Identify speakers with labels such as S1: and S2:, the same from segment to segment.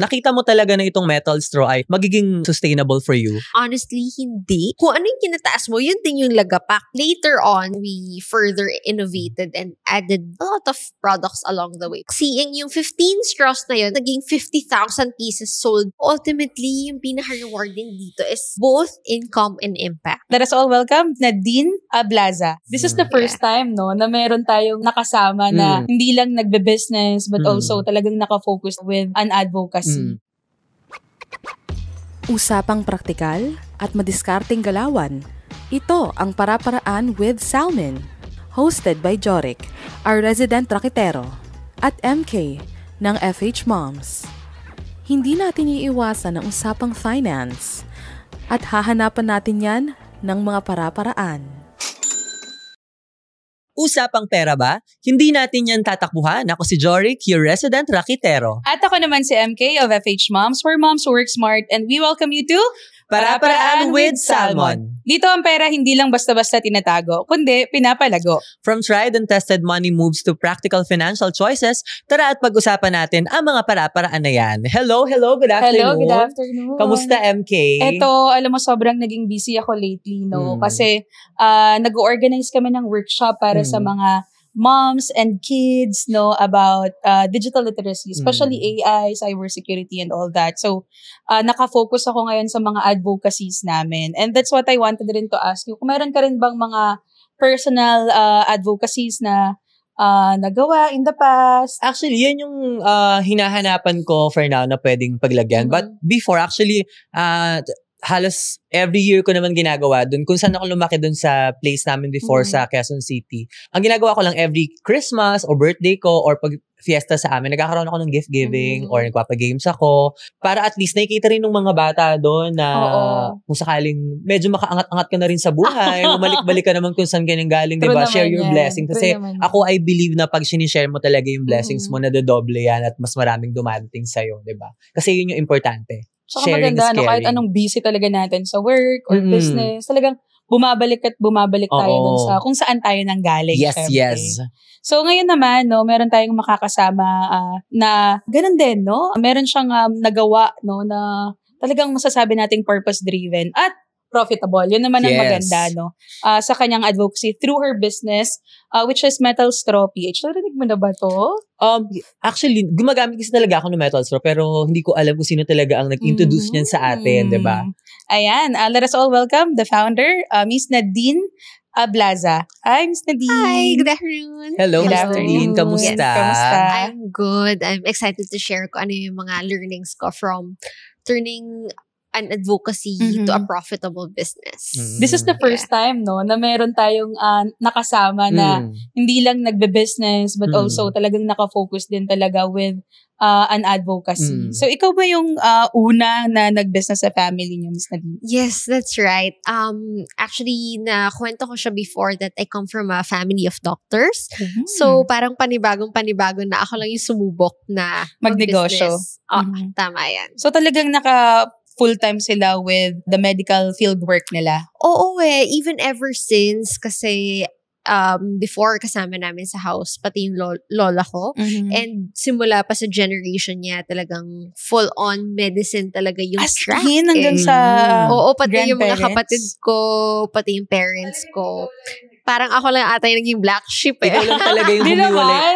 S1: Nakita mo talaga na itong metal straw ay magiging sustainable for you?
S2: Honestly, hindi. Kung ano yung kinataas mo, yun din yung lagapak. Later on, we further innovated and added a lot of products along the way. Seeing yung 15 straws na yun, naging 50,000 pieces sold. Ultimately, yung pinaka-rewarding dito is both income and impact.
S3: Let us all welcome Nadine Ablaza. This is the first time, no, na meron tayong nakasama na hindi lang nagbe-business but also talagang nakafocus with an advocacy.
S4: Usapang praktikal at madiskarteng galawan. Ito ang Para-Paraan with Salmin. Hosted by Jorik, our resident raketero, at MK ng FH Moms. Hindi natin iiwasan ang usapang finance at hahanapan natin yan ng mga para-paraan.
S1: Usapang pera ba? Hindi natin yan tatakbuhan. Ako si Jorik, your resident rakitero.
S3: At ako naman si MK of FH Moms, where moms work smart, and we welcome you to
S1: Para-Paraan with Salmon.
S3: Dito ang pera hindi lang basta-basta tinatago, kundi pinapalago.
S1: From tried and tested money moves to practical financial choices, tara at pag-usapan natin ang mga para-paraan na yan. Hello, good afternoon.
S3: Hello, good afternoon.
S1: Kamusta, MK?
S3: Eto, alam mo, sobrang naging busy ako lately, no? Kasi nag-organize kami ng workshop para sa mga moms and kids, no, about digital literacy, especially AI, cybersecurity, and all that. So, nakafocus ako ngayon sa mga advocacies namin. And that's what I wanted rin to ask you. Kung meron ka rin bang mga personal advocacies na nagawa in the past?
S1: Actually, yan yung hinahanapan ko for now na pwedeng paglagyan. But before, actually, halos every year ko naman ginagawa dun. Kung saan ako lumaki dun sa place namin before sa Quezon City. Ang ginagawa ko lang every Christmas or birthday ko or pag fiesta sa amin, nagkakaroon ako ng gift giving or nagpapagames ako para at least nakikita rin ng mga bata doon na kung sakaling medyo makaangat-angat ka na rin sa buhay, bumalik-balik ka naman kung saan ka nang galing, diba? Share your blessings. Kasi ako, I believe na pag sinishare mo talaga yung blessings mo, nadodoble yan at mas maraming dumadating sa'yo, diba? Kasi yun yung importante.
S3: Saka
S1: Sharing
S3: maganda,
S1: is
S3: no, kahit anong busy talaga natin sa work or business, talagang bumabalik tayo dun sa kung saan tayo nanggaling.
S1: Yes,
S3: syempre.
S1: yes.
S3: So ngayon naman, no, meron tayong makakasama na ganun din, no? Meron siyang nagawa, no, na talagang masasabi nating purpose-driven at profitable. Yun naman ang maganda, no? Sa kanyang advocacy through her business, which is Metal Straw PH. Narinig mo na ba to?
S1: Actually, gumagamit kasi talaga ako ng Metal Straw pero hindi ko alam kung sino talaga ang nag-introduce niyan sa atin, diba?
S3: Ayan, let us all welcome the founder, Miss Nadine Ablaza. Hi, Miss Nadine.
S2: Hi, good afternoon.
S1: Hello,
S3: Good
S1: Miss
S3: afternoon.
S1: Nadine. Kamusta?
S3: Yes, kamusta?
S2: I'm good. I'm excited to share kung ano yung mga learnings ko from turning an advocacy to a profitable business.
S3: This is the first time, no, na meron tayong nakasama na hindi lang nagbe-business but also talagang nakafocus din talaga with an advocacy. So, ikaw ba yung una na nag-business sa family niyo, Ms. Nadine?
S2: Yes, that's right. Actually, nakwento ko siya before that I come from a family of doctors. So, parang panibago na ako lang yung sumubok na
S3: magnegosyo.
S2: Tama yan.
S3: So, talagang full-time sila with the medical field work nila?
S2: Oo even ever since kasi before kasama namin sa house, pati yung lola ko. And simula pa sa generation niya, talagang full-on medicine talaga yung track.
S3: As in, hanggang sa
S2: Oo, pati yung mga kapatid ko, pati yung parents ko. Parang ako lang ata yung naging black sheep
S1: Ikaw lang talaga yung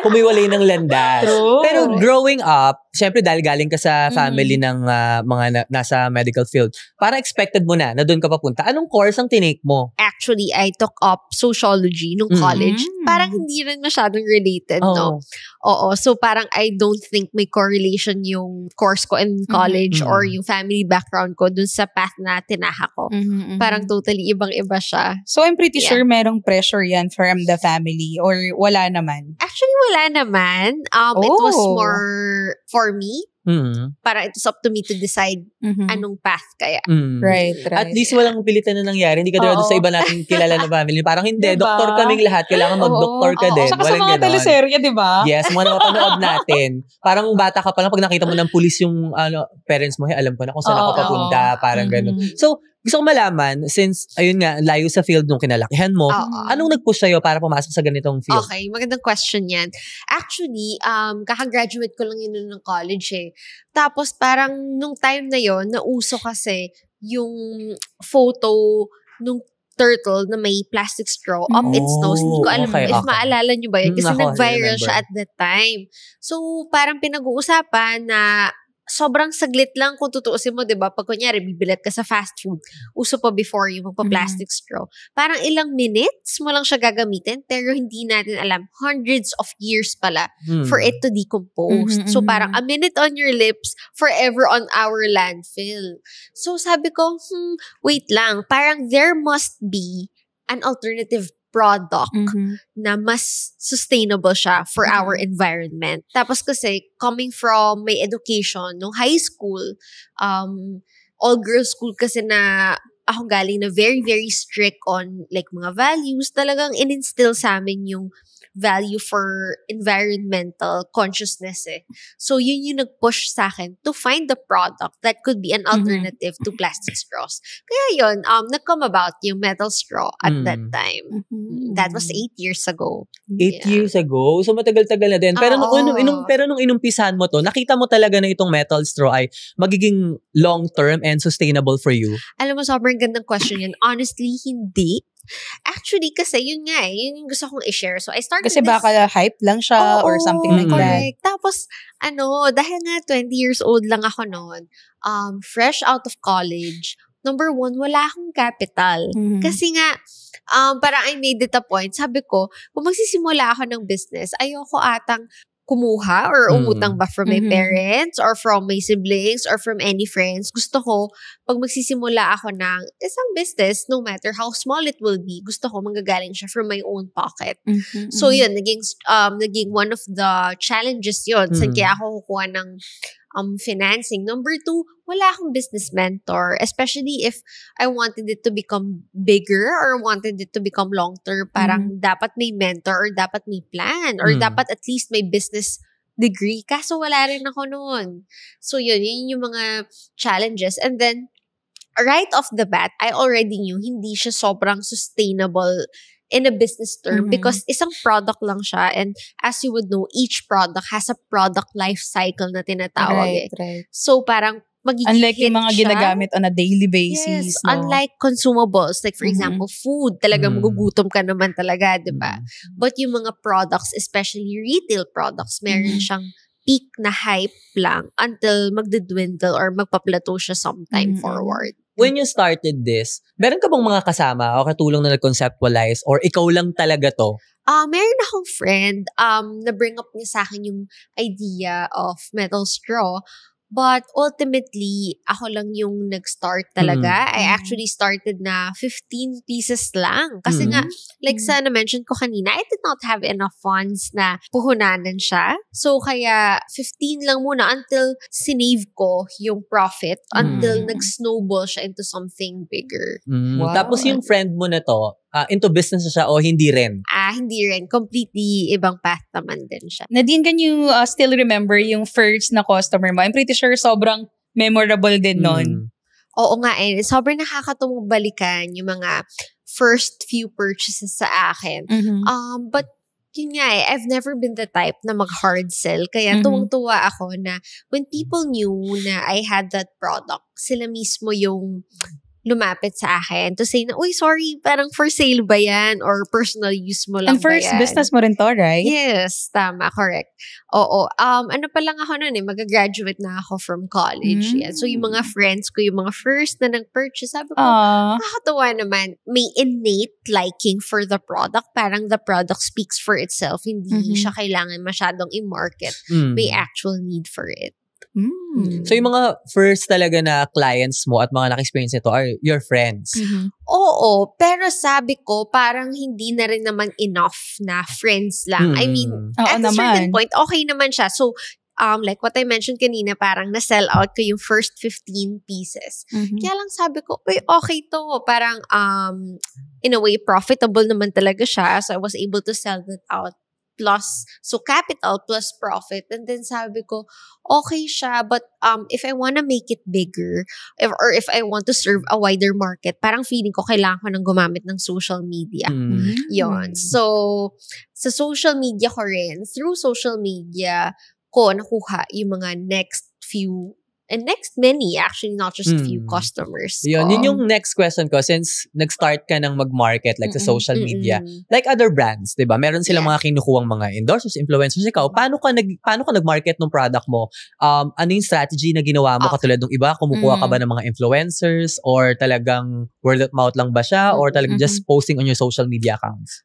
S1: humiwalay ng landas.
S3: True.
S1: Pero growing up, syempre dahil galing ka sa family ng mga nasa medical field, parang expected mo na doon ka papunta. Anong course ang tinake mo?
S2: Actually, I took up sociology nung college. Parang hindi rin masyadong related, no? Oo. So parang I don't think may correlation yung course ko in college or yung family background ko dun sa path na tinaha ko. Parang totally ibang-iba siya.
S3: So I'm pretty sure merong pressure yan from the family or wala naman?
S2: Actually, wala naman. It was more for me. Para it's up to me to decide anong path kaya.
S3: Right.
S1: At least walang pilitan na nangyari. Hindi ka sa iba nating kilala na family. Parang hindi,
S3: diba?
S1: Doktor kaming lahat. Kailangan mag-doktor ka din.
S3: Saka sa mga teleserye, di ba?
S1: Yes, mga napapanood natin. Parang bata ka pa lang, pag nakita mo ng pulis yung parents mo, alam ko na kung saan ako papunta. Parang ganun. So, gusto ko malaman, since, ayun nga, layo sa field nung kinalakihan mo, anong nag-push sa'yo para pumasok sa ganitong field?
S2: Okay, magandang question yan. Actually, kakagraduate ko lang yun ng college Tapos parang nung time na yon nauso kasi yung photo nung turtle na may plastic straw up its nose. Hindi ko alam
S1: okay,
S2: if maalala nyo ba yun. Kasi
S1: Ako,
S2: nag-viral
S1: remember.
S2: siya at that time. So, parang pinag-uusapan na sobrang saglit lang kung tutuusin mo, di ba? Pag kunyari, bibilat ka sa fast food, uso pa before yung magpa-plastic straw. Parang ilang minutes mo lang siya gagamitin, pero hindi natin alam, hundreds of years pala for it to decompose. So, parang a minute on your lips, forever on our landfill. So, sabi ko, wait lang, parang there must be an alternative product na mas sustainable siya for our environment. Tapos kasi, coming from my education, nung high school, all-girls school kasi na ako galing na very, very strict on like mga values, talagang in-instill sa amin yung value for environmental consciousness eh. So, yun yung nag-push sa akin to find the product that could be an alternative to plastic straws. Kaya yun, nag-come about yung metal straw at that time. That was 8 years ago.
S1: 8 years ago? So, matagal-tagal na din. Pero nung inumpisahan mo to, nakita mo talaga na itong metal straw ay magiging long-term and sustainable for you?
S2: Alam mo, sobrang gandang question yun. Honestly, hindi. Actually, kasi yun nga yun yung gusto kong i-share. So, I started
S3: kasi baka hype lang siya or something like
S2: correct.
S3: that.
S2: Tapos, dahil nga 20 years old lang ako noon, fresh out of college, number one, wala akong capital. Kasi nga, parang I made it a point. Sabi ko, kung magsisimula ako ng business, ayoko atang kumuha or umutang ba from my parents or from my siblings or from any friends. Gusto ko, pag magsisimula ako ng isang business, no matter how small it will be, gusto ko manggagaling siya from my own pocket. So yun, naging one of the challenges yun. Saan kaya ako kukuha ng financing. Number 2, wala akong business mentor. Especially if I wanted it to become bigger or wanted it to become long-term. Parang dapat may mentor or dapat may plan or dapat at least may business degree. Kaso wala rin ako noon. So yun yung mga challenges. And then, right off the bat, I already knew hindi siya sobrang sustainable in a business term because isang product lang siya, and as you would know, each product has a product life cycle na tinatawag.
S3: Right.
S2: So parang magiging
S3: unlike yung mga ginagamit on a daily basis.
S2: Yes, unlike consumables, like for example, food, talagang magugutom ka naman talaga, di ba? But yung mga products, especially retail products, meron siyang peak na hype lang until magdidwindle or magpa-plateau siya sometime forward.
S1: When you started this, meron ka bang mga kasama o katulong na nag-conceptualize or ikaw lang talaga to?
S2: Meron akong friend, na-bring up niya sa akin yung idea of metal straw. But ultimately, ako lang yung nag-start talaga. I actually started na 15 pieces lang. Kasi nga, like sa na-mention ko kanina, I did not have enough funds na puhunanan siya. So, kaya 15 lang muna until sinave ko yung profit, until nag-snowball siya into something bigger.
S3: Wow.
S1: Tapos yung friend mo na to, into business na siya o hindi rin?
S2: Hindi rin. Completely ibang path naman din siya.
S3: Nadine, can you still remember yung first na customer mo? I'm pretty sure sobrang memorable din nun.
S2: Oo nga sobrang nakakatuwang balikan yung mga first few purchases sa akin. But yun nga I've never been the type na mag-hard sell. Kaya tuwang-tuwa ako na when people knew na I had that product, sila mismo yung lumapit sa akin to say na, uy, sorry, parang for sale ba yan? Or personal use mo lang
S3: And first
S2: ba yan?
S3: business mo rin to, right?
S2: Yes, tama, correct. Oo. Ano pa lang ako nun magagraduate na ako from college. Yan. So, yung mga friends ko, yung mga first na nag-purchase, sabi ko, nakakatawa naman, may innate liking for the product. Parang the product speaks for itself. Hindi siya kailangan masyadong i-market. May actual need for it.
S1: So, yung mga first talaga na clients mo at mga naka-experience nito are your friends?
S2: Oo, pero sabi ko, parang hindi na rin naman enough na friends lang. I mean, at a certain point, okay naman siya. So, like what I mentioned kanina, parang na-sell out ko yung first 15 pieces. Kaya lang sabi ko, uy, okay to. Parang, in a way, profitable naman talaga siya. So, I was able to sell that out. So capital plus profit. And then sabi ko, okay siya, but if I wanna make it bigger, or if I want to serve a wider market, parang feeling ko kailangan ko nang gumamit ng social media. Yon. So, sa social media ko rin, through social media ko nakuha yung mga next few and next many, actually not just few customers.
S1: Yun yung next question ko. Since nag-start ka ng mag-market like sa social media,
S2: Mm-mm.
S1: like other brands, 'di ba? Meron silang
S2: Yeah.
S1: mga kinukuhang mga endorsers, influencers. Ikaw, paano ka nag-market ng product mo? Ano yung strategy na ginawa mo katulad ng iba? Kumukuha ka ba ng mga influencers or talagang word of mouth lang ba siya or talagang just posting on your social media accounts?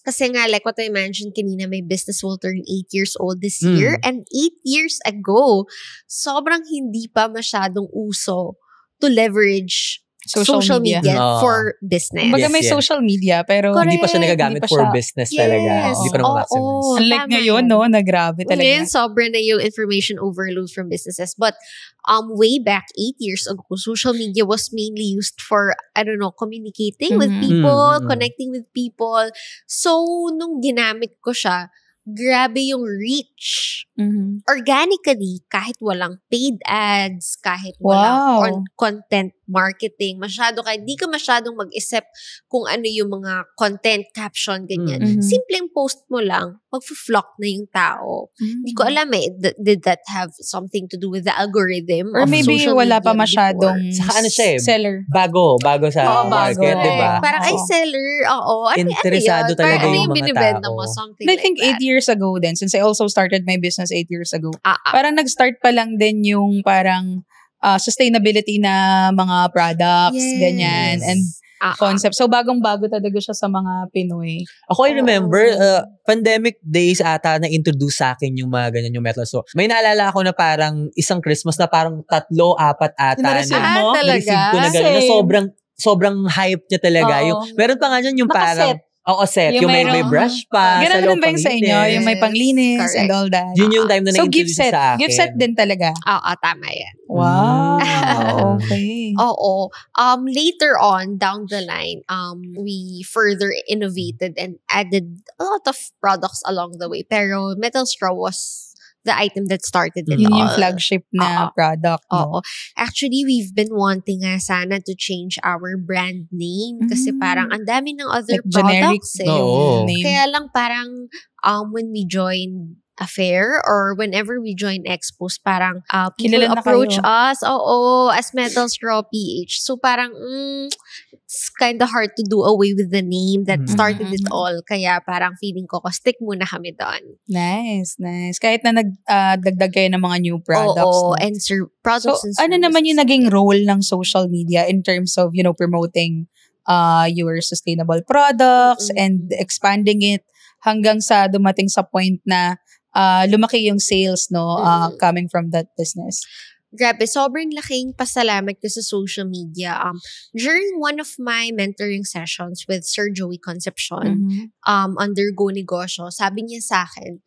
S2: Kasi nga, like what I mentioned kanina, my business will turn 8 years old this year. And 8 years ago, sobrang hindi pa masyadong uso to leverage social media for business.
S3: Kumbaga may social media, pero
S2: Correct.
S1: Hindi pa siya nagagamit for business talaga.
S2: Yes.
S1: Hindi pa na-maximize.
S3: Unlike
S2: Tama
S3: ngayon,
S2: yan.
S3: no, na grabe talaga.
S2: Ngayon, sobra na yung information overload from businesses. But way back 8 years ago, social media was mainly used for, I don't know, communicating with people, connecting with people. So, nung ginamit ko siya, grabe yung reach. Organically, kahit walang paid ads, kahit walang content marketing, hindi ka masyadong mag-isip kung ano yung mga content, caption, ganyan. Simpleng post mo lang, mag-flock na yung tao. Hindi ko alam did that have something to do with the algorithm
S3: Or
S2: of
S3: maybe
S2: social
S3: wala
S2: media
S3: pa masyadong
S1: Saka ano siya eh,
S3: seller.
S1: Bago sa market,
S3: bago.
S1: di ba?
S2: Parang ay seller, oo.
S1: Interesado
S2: ano yun?
S1: talaga
S2: Parang
S1: yung
S2: ano
S1: mga
S2: binibenta
S1: tao.
S2: mo, something
S3: And I think
S2: like
S3: 8 years ago then, since I also started my business 8 years ago,
S2: that.
S3: parang nag-start pa lang din yung parang sustainability na mga products, ganyan, and concept. So, bagong-bago talaga siya sa mga Pinoy.
S1: Ako, I remember, pandemic days ata na-introduce sa akin yung mga ganyan, yung metal. So, may naalala ako na parang isang Christmas na parang 3, 4 ata
S3: Na-receive mo?
S1: na-receive ko na
S3: Talaga?
S1: gano'n. Na
S3: Same.
S1: sobrang hype niya talaga.
S3: Oo.
S1: Yung, meron pa nga dyan yung
S3: Nakaset.
S1: parang, set. Yung may brush pa.
S3: Ganun
S1: sa
S3: rin ba yung sa inyo?
S1: panglinis.
S3: Yung may panglinis and all that?
S1: Yun yung time na
S3: So, gift
S1: na-introduce
S3: set.
S1: sa akin.
S3: Gift set din talaga.
S2: Oo, tama yan.
S3: Wow. Okay.
S2: Oo. Later on, down the line, we further innovated and added a lot of products along the way. Pero Metal Straw was the item that started it
S3: Yun
S2: all.
S3: yung flagship na product.
S2: Oo.
S3: No?
S2: Actually, we've been wanting nga sana to change our brand name kasi parang ang dami ng other
S3: Like generic
S2: products eh.
S1: Oo.
S3: name.
S2: Kaya lang parang when we joined a fair or whenever we join expos, parang people
S3: Kilala na
S2: approach
S3: kayo.
S2: us, as Metal Straw PH. So parang, it's kind of hard to do away with the name that started it all. Kaya parang feeling ko, stick muna kami doon.
S3: Nice. Kahit na nagdagdag kayo ng mga new products.
S2: Oo,
S3: no?
S2: and products
S3: So,
S2: and
S3: ano naman yung
S2: services.
S3: naging role ng social media in terms of, promoting your sustainable products and expanding it hanggang sa dumating sa point na lumaki yung sales, no, coming from that business?
S2: Grabe, sobrang laking pasalamat ko sa social media. During one of my mentoring sessions with Sir Joey Concepcion, under Go Negosyo, sabi niya sa akin,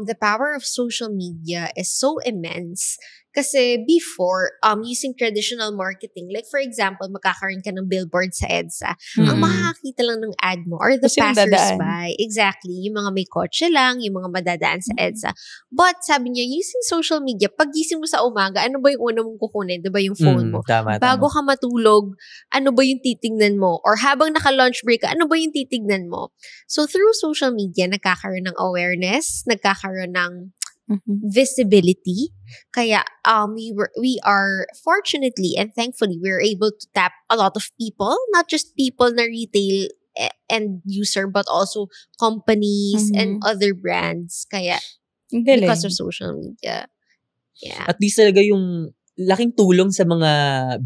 S2: the power of social media is so immense. Kasi before, using traditional marketing, like for example, magkakaroon ka ng billboard sa EDSA, ang makakakita lang ng ad mo or the
S3: Kasi yung dadaan.
S2: passersby. Exactly. Yung mga may kotse lang, yung mga madadaan sa EDSA. But sabi niya, using social media, pagising mo sa umaga, ano ba yung una mong kukunin? Diba yung phone mo?
S1: Tama.
S2: Bago ka matulog, ano ba yung titignan mo? Or habang naka-lunch break ka, ano ba yung titignan mo? So through social media, nagkakaroon ng awareness, nagkakaroon ng visibility. Kaya we are fortunately and thankfully we're able to tap a lot of people, not just people na retail end user but also companies and other brands. Kaya because of social media. Yeah.
S1: At least talaga yung laking tulong sa mga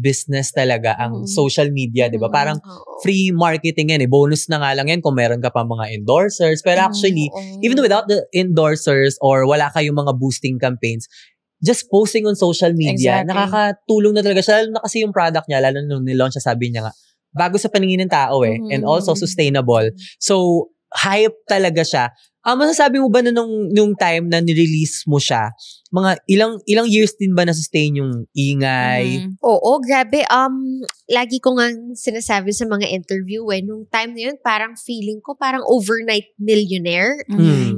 S1: business talaga ang social media, di ba? Parang free marketing yan eh. Bonus na nga lang yan kung meron ka pa mga endorsers. Pero actually, even without the endorsers or wala kayong mga boosting campaigns, just posting on social media, nakakatulong na talaga siya. Lalo na kasi yung product niya, lalo nung nilaunch siya, sabi niya nga, bago sa paningin ng tao eh. And also sustainable. So, hype talaga siya. Masasabi mo ba na nung time na nirelease mo siya, mga ilang years din ba na-sustain yung ingay?
S2: Oo, grabe. Lagi ko nga sinasabi sa mga interview nung time na yun, parang feeling ko parang overnight millionaire.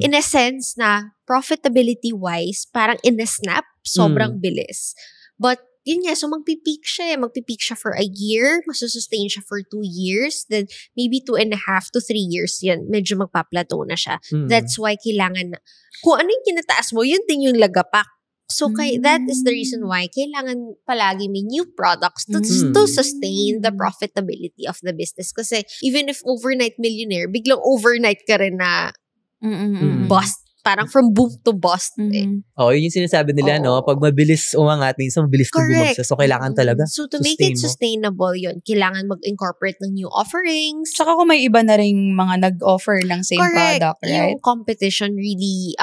S2: In a sense na profitability-wise, parang in a snap, sobrang bilis. But yun nga, so magpipeak siya. Magpipeak siya for a year, masusustain siya for 2 years, then maybe 2.5 to 3 years yan, medyo magpa-plateau na siya. That's why kailangan na, kung ano yung kinataas mo, yun din yung lagapak. So, that is the reason why kailangan palagi may new products to sustain the profitability of the business. Kasi even if overnight millionaire, biglang overnight ka rin na bust. Parang from boom to bust.
S3: Mm-hmm.
S1: Yun yung sinasabi nila, no? Pag mabilis umangat, minsan mabilis na bumagsak. So, kailangan talaga
S2: So, to make it sustainable yun, kailangan mag-incorporate ng new offerings.
S3: Tsaka kung may iba na ring mga nag-offer ng same product, right?
S2: Yung competition really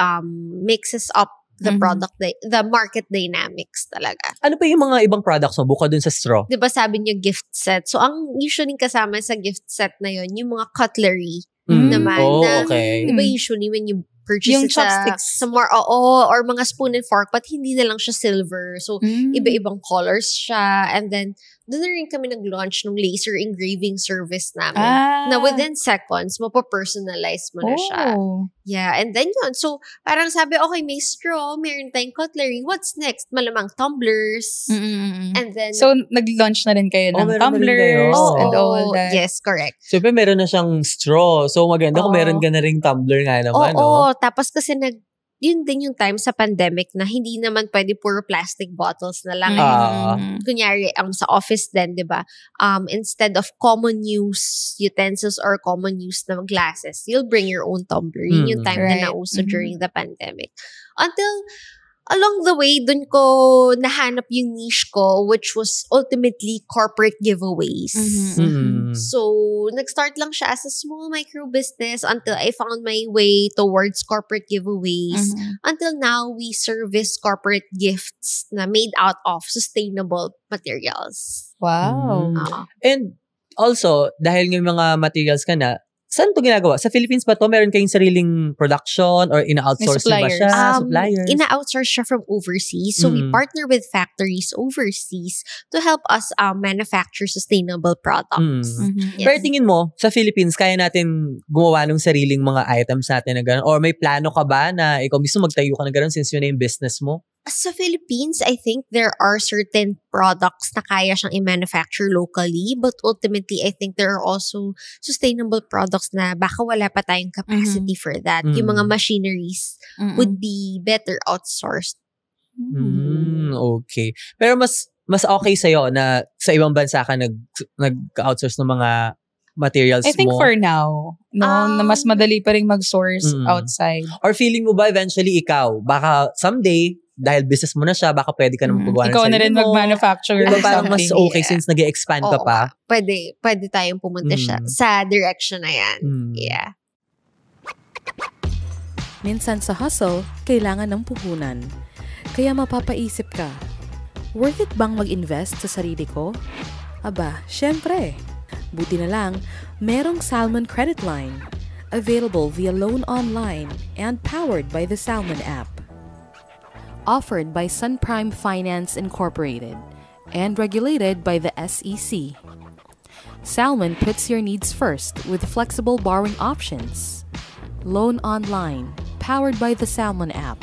S2: mixes up the product, the market dynamics talaga.
S1: Ano pa yung mga ibang products mo bukod dun sa straw?
S2: Diba sabi niyo gift set? So, ang usually kasama sa gift set na yun, yung mga cutlery naman.
S1: Okay.
S2: Diba usually when you purchase
S3: yung
S2: it sa more, or mga spoon and fork, but hindi na lang siya silver. So, iba-ibang colors siya. And then, doon na rin kami nag-launch ng laser engraving service namin. Na within seconds, mapapersonalize mo na siya. Yeah, and then yun. So, parang sabi, okay, may straw, meron tayong cutlery. What's next? Malamang tumblers. And then,
S3: so, nag-launch na rin kayo ng tumblers and all that.
S2: Yes, correct.
S1: So, meron na siyang straw. So, maganda kung meron ka na ring tumbler nga naman, no?
S2: Tapos kasi yun din yung time sa pandemic na hindi naman pwede puro plastic bottles na lang. Kunyari, sa office din, di ba? Instead of common use utensils or common use na glasses, you'll bring your own tumbler. Yun yung time na nauso during the pandemic. Until along the way, dun ko nahanap yung niche ko, which was ultimately corporate giveaways. So, nag-start lang siya as a small micro business until I found my way towards corporate giveaways. Until now, we service corporate gifts na made out of sustainable materials.
S3: Wow.
S1: And also, dahil ng mga materials ka na, saan ito ginagawa? Sa Philippines ba to? Meron kayong sariling production or ina-outsource ba siya? Suppliers?
S2: Ina-outsource siya from overseas. So, we partner with factories overseas to help us manufacture sustainable products.
S1: Yes. Pero tingin mo, sa Philippines, kaya natin gumawa ng sariling mga items natin na gano'n? Or may plano ka ba na ikaw mismo magtayo ka na gano'n since yun na yung business mo?
S2: Sa Philippines, I think there are certain products na kaya siyang i-manufacture locally, but ultimately, I think there are also sustainable products na baka wala pa tayong capacity for that. Yung mga machineries would be better outsourced.
S1: Okay. Pero mas okay sa'yo na sa ibang bansa ka nag-outsource ng mga materials mo?
S3: I think for now, na mas madali pa rin mag-source outside.
S1: Or feeling mo ba eventually ikaw, baka someday, dahil business mo na siya, baka pwede ka naman pagawa ng
S3: ikaw na rin mag-manufacture.
S1: Diba parang mas okay since nag-expand ka pa?
S2: Pwede tayong pumunta siya sa direction na yan. Yeah.
S4: Minsan sa hustle, kailangan ng puhunan. Kaya mapapaisip ka, worth it bang mag-invest sa sarili ko? Aba, syempre. Buti na lang, merong Salmon Credit Line. Available via loan online and powered by the Salmon app. Offered by Sunprime Finance Incorporated and regulated by the SEC. Salmon puts your needs first with flexible borrowing options. Loan online, powered by the Salmon app,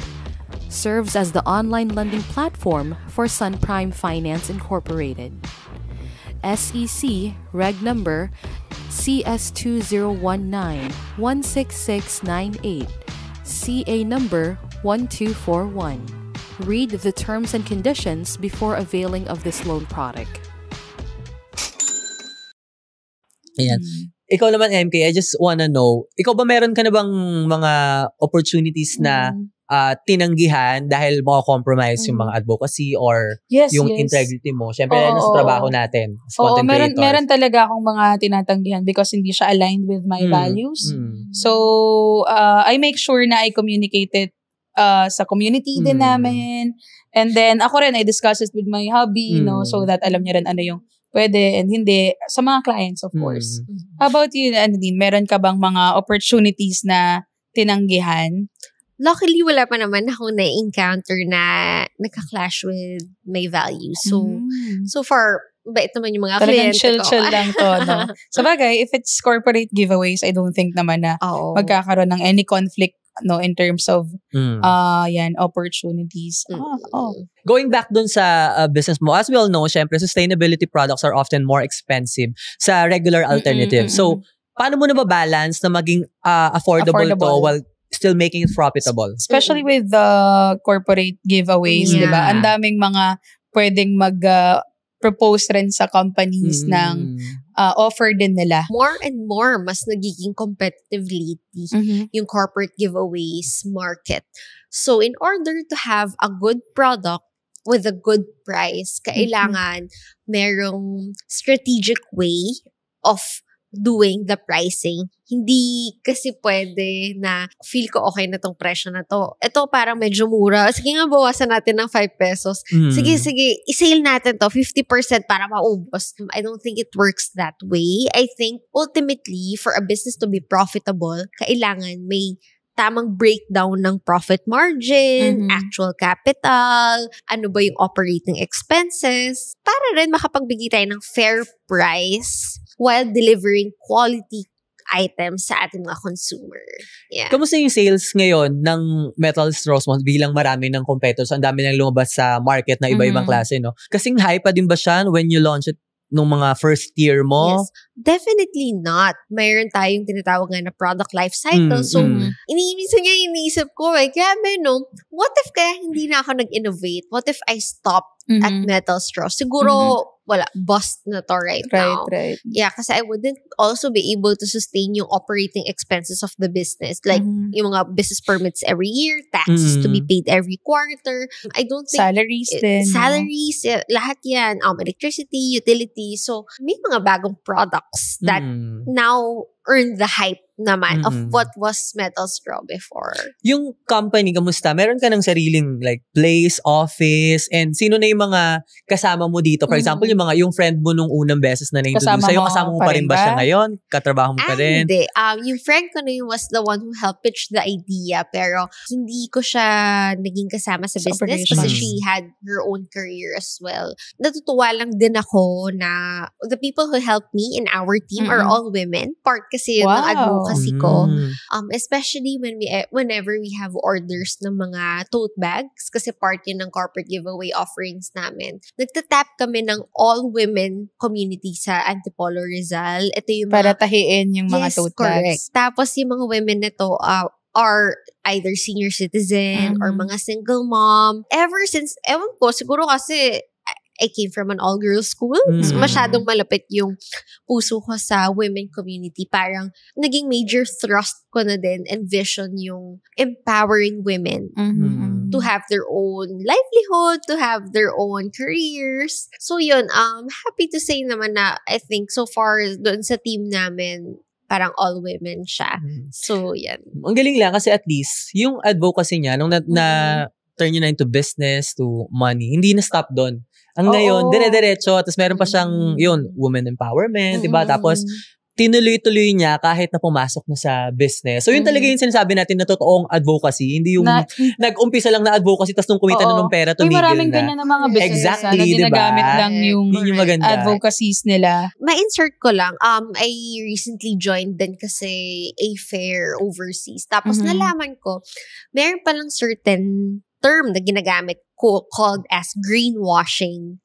S4: serves as the online lending platform for Sunprime Finance Incorporated. SEC Reg Number CS2019-16698, CA Number 1241. Read the terms and conditions before availing of this loan product.
S1: Ayan. Ikaw naman, MK, I just wanna know, ikaw ba meron ka na bang mga opportunities na tinanggihan dahil compromise yung mga advocacy or yung integrity mo? Siyempre, sa trabaho natin as content creators.
S3: Meron talaga akong mga tinatanggihan because hindi siya aligned with my values. So, I make sure na I communicate it sa community din namin. And then, ako rin, I discuss it with my hubby, so that alam niya rin ano yung pwede and hindi sa mga clients, of course. How about you, Nadine? Meron ka bang mga opportunities na tinanggihan?
S2: Luckily, wala pa naman akong na-encounter na nagka-clash with my values. So far, bait naman yung mga kliyente ko.
S3: Chill lang to, no? Sa bagay, if it's corporate giveaways, I don't think naman na magkakaroon ng any conflict in terms of opportunities.
S1: Going back dun sa business mo, as we all know, syempre, sustainability products are often more expensive sa regular alternatives. So, paano mo na ba balance na maging affordable to while still making it profitable.
S3: Especially with the corporate giveaways,
S2: Yeah.
S3: di ba? Ang daming mga pwedeng propose rin sa companies ng offer din nila.
S2: More and more, mas nagiging competitive lately yung corporate giveaways market. So, in order to have a good product with a good price, kailangan merong strategic way of doing the pricing. Hindi kasi pwede na feel ko okay na tong presyo na to. Ito parang medyo mura. Sige nga, bawasan natin ng 5 pesos. Sige, i-sale natin to 50% para maubos. I don't think it works that way. I think ultimately, for a business to be profitable, kailangan may tamang breakdown ng profit margin, actual capital, ano ba yung operating expenses, para rin makapagbigay tayo ng fair price while delivering quality items sa ating mga consumer. Yeah.
S1: Kamusta yung sales ngayon ng metal straws mo bilang marami ng competitors? Ang dami nang lumabas sa market na iba-ibang klase, no? Kasing hype pa din ba siya when you launch it nung mga first year mo?
S2: Yes. Definitely not. Mayroon tayong tinatawag nga na product life cycle. So, iniisip ko, grabe, no? What if kaya hindi na ako nag-innovate? What if I stopped at metal straws? Siguro, wala, bust na to right now.
S3: Right.
S2: Yeah, kasi I wouldn't also be able to sustain yung operating expenses of the business. Like, yung mga business permits every year, taxes to be paid every quarter. I don't think...
S3: Salaries din.
S2: Salaries, lahat yan. Electricity, utilities. So, may mga bagong products that now earn the hype naman of what was metal straw before.
S1: Yung company, kamusta? Meron ka ng sariling like place, office, and sino na yung mga kasama mo dito? For example, yung friend mo nung unang beses na na-introduce sa'yo, kasama mo pa rin ba siya ngayon? Katrabaho mo pa rin?
S2: Hindi. Yung friend ko na yun was the one who helped pitch the idea, pero hindi ko siya naging kasama sa business kasi she had her own career as well. Natutuwa lang din ako na the people who helped me in our team are all women. Part kasi yun ng advocacy ko. Especially whenever we have orders ng mga tote bags, kasi part yun ng corporate giveaway offerings namin. Nagtatap kami ng all-women community sa Antipolo Rizal. Ito yung
S3: para tahiin yung mga tote bags.
S2: Correct. Tapos yung mga women na to are either senior citizen or mga single mom. Ever since, ewan ko, siguro kasi I came from an all-girls school. So masyadong malapit yung puso ko sa women community. Parang naging major thrust ko na din and vision yung empowering women to have their own livelihood, to have their own careers. So yun, happy to say naman na I think so far doon sa team namin, parang all women siya. So yan.
S1: Ang galing lang kasi at least yung advocacy niya nung turn niya na into business, to money, hindi na stop doon. Ang ngayon, dire-diretso, tapos meron pa siyang, women empowerment, diba? Tapos, tinuloy-tuloy niya kahit na pumasok na sa business. So, yun talaga yung sinasabi natin na totoong advocacy. Hindi yung nag-umpisa lang na advocacy, tapos nung kumita na ng pera, tumigil na.
S3: Maraming ganyan ng mga business
S1: exactly,
S3: na ginagamit lang yung advocacies nila.
S2: Ma-insert ko lang, I recently joined din kasi a fair overseas. Tapos, nalaman ko, meron palang certain term na ginagamit ko called as greenwashing.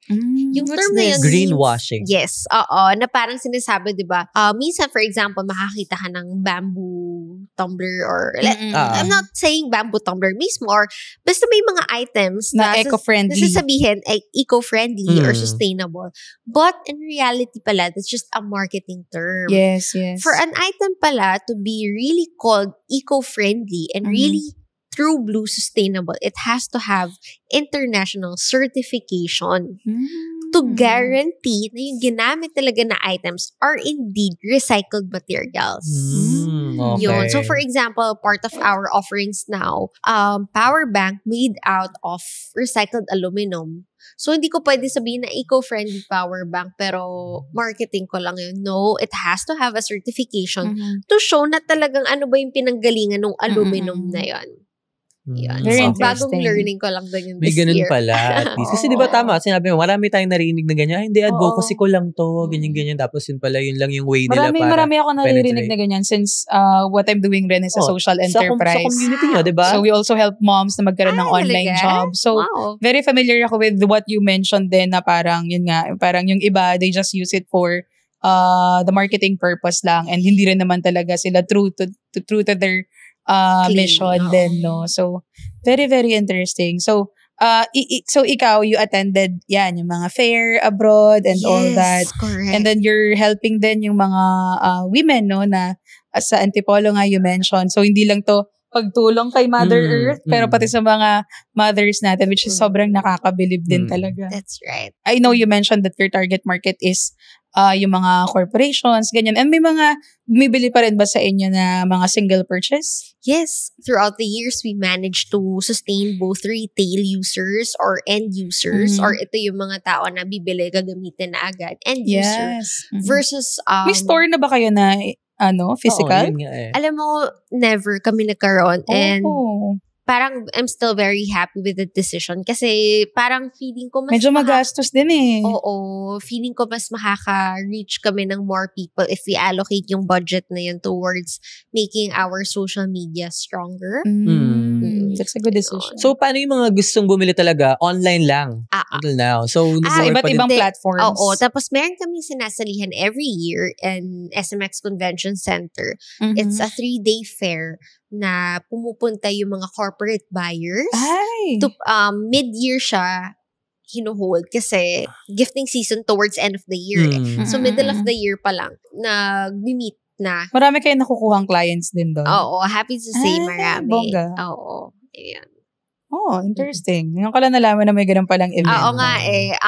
S2: Yung term na yun,
S1: greenwashing.
S2: Yes, na parang sinasabi, di ba? Minsan, for example, makakita ka ng bamboo tumbler or, I'm not saying bamboo tumbler mismo, or basta may mga items
S3: na eco-friendly.
S2: Nasasabihin ay eco-friendly or sustainable. But in reality pala, that's just a marketing term.
S3: Yes.
S2: For an item pala to be really called eco-friendly and really true blue sustainable, it has to have international certification to guarantee na yung ginamit talaga na items are indeed recycled materials.
S1: Okay.
S2: Yun. So for example, part of our offerings now, power bank made out of recycled aluminum. So hindi ko pwede sabihin na eco-friendly power bank, pero marketing ko lang yun. No, it has to have a certification to show na talagang ano ba yung pinanggalingan ng aluminum na yun. Yan.
S3: Very
S2: So, bagong
S3: interesting.
S2: learning ko lang din yun
S1: May
S2: this
S1: ganun
S2: year.
S1: pala at least. Kasi di ba tama, sinabi mo, marami tayong narinig na ganyan. Hindi, advocacy ko lang to, ganyan-ganyan. Tapos yun pala, yun lang yung way nila para
S3: Marami ako naririnig na ganyan since what I'm doing rin is a social enterprise.
S1: Sa community nyo, di ba?
S3: So we also help moms na magkaroon ng online job. So very familiar ako with what you mentioned din na parang yun nga, parang yung iba, they just use it for the marketing purpose lang and hindi rin naman talaga sila true to their mission din, no? So, very, very interesting. So, so ikaw, you attended yan, yung mga fair abroad and all that.
S2: Correct.
S3: And then you're helping din yung mga women, no, na sa Antipolo nga you mentioned. So, hindi lang to pagtulong kay Mother Earth, pero pati sa mga mothers natin, which is sobrang nakakabilib din talaga.
S2: That's right.
S3: I know you mentioned that your target market is yung mga corporations, ganyan. And may mga bumibili pa rin ba sa inyo na mga single purchase?
S2: Yes. Throughout the years, we managed to sustain both retail users or end users, or ito yung mga tao na bibili, gagamitin na agad, end user. Versus,
S3: may store na ba kayo na physical?
S1: Oo, yun nga eh.
S2: alam mo, never kami nagkaroon. And parang I'm still very happy with the decision kasi parang feeling ko mas
S3: medyo magastos din eh.
S2: Oo, feeling ko mas makaka-reach kami ng more people if we allocate yung budget na yun towards making our social media stronger.
S3: That's a good decision.
S1: So, paano yung mga gustong bumili talaga? Online lang. Until now. So,
S3: iba't ibang platforms.
S2: Oo. Tapos, meron kami sinasalihan every year in SMX Convention Center. It's a 3-day fair na pumupunta yung mga corporate buyers. To, mid-year siya hinuhold kasi gifting season towards end of the year. So, middle of the year pa lang, nag-meet na.
S3: Marami kayo nakukuhang clients din doon.
S2: Oo, happy to say marami.
S3: Bongga.
S2: Oo, ayan.
S3: Oh, interesting. Ngayon ko lang nalaman na may ganun palang event.
S2: Oo nga eh.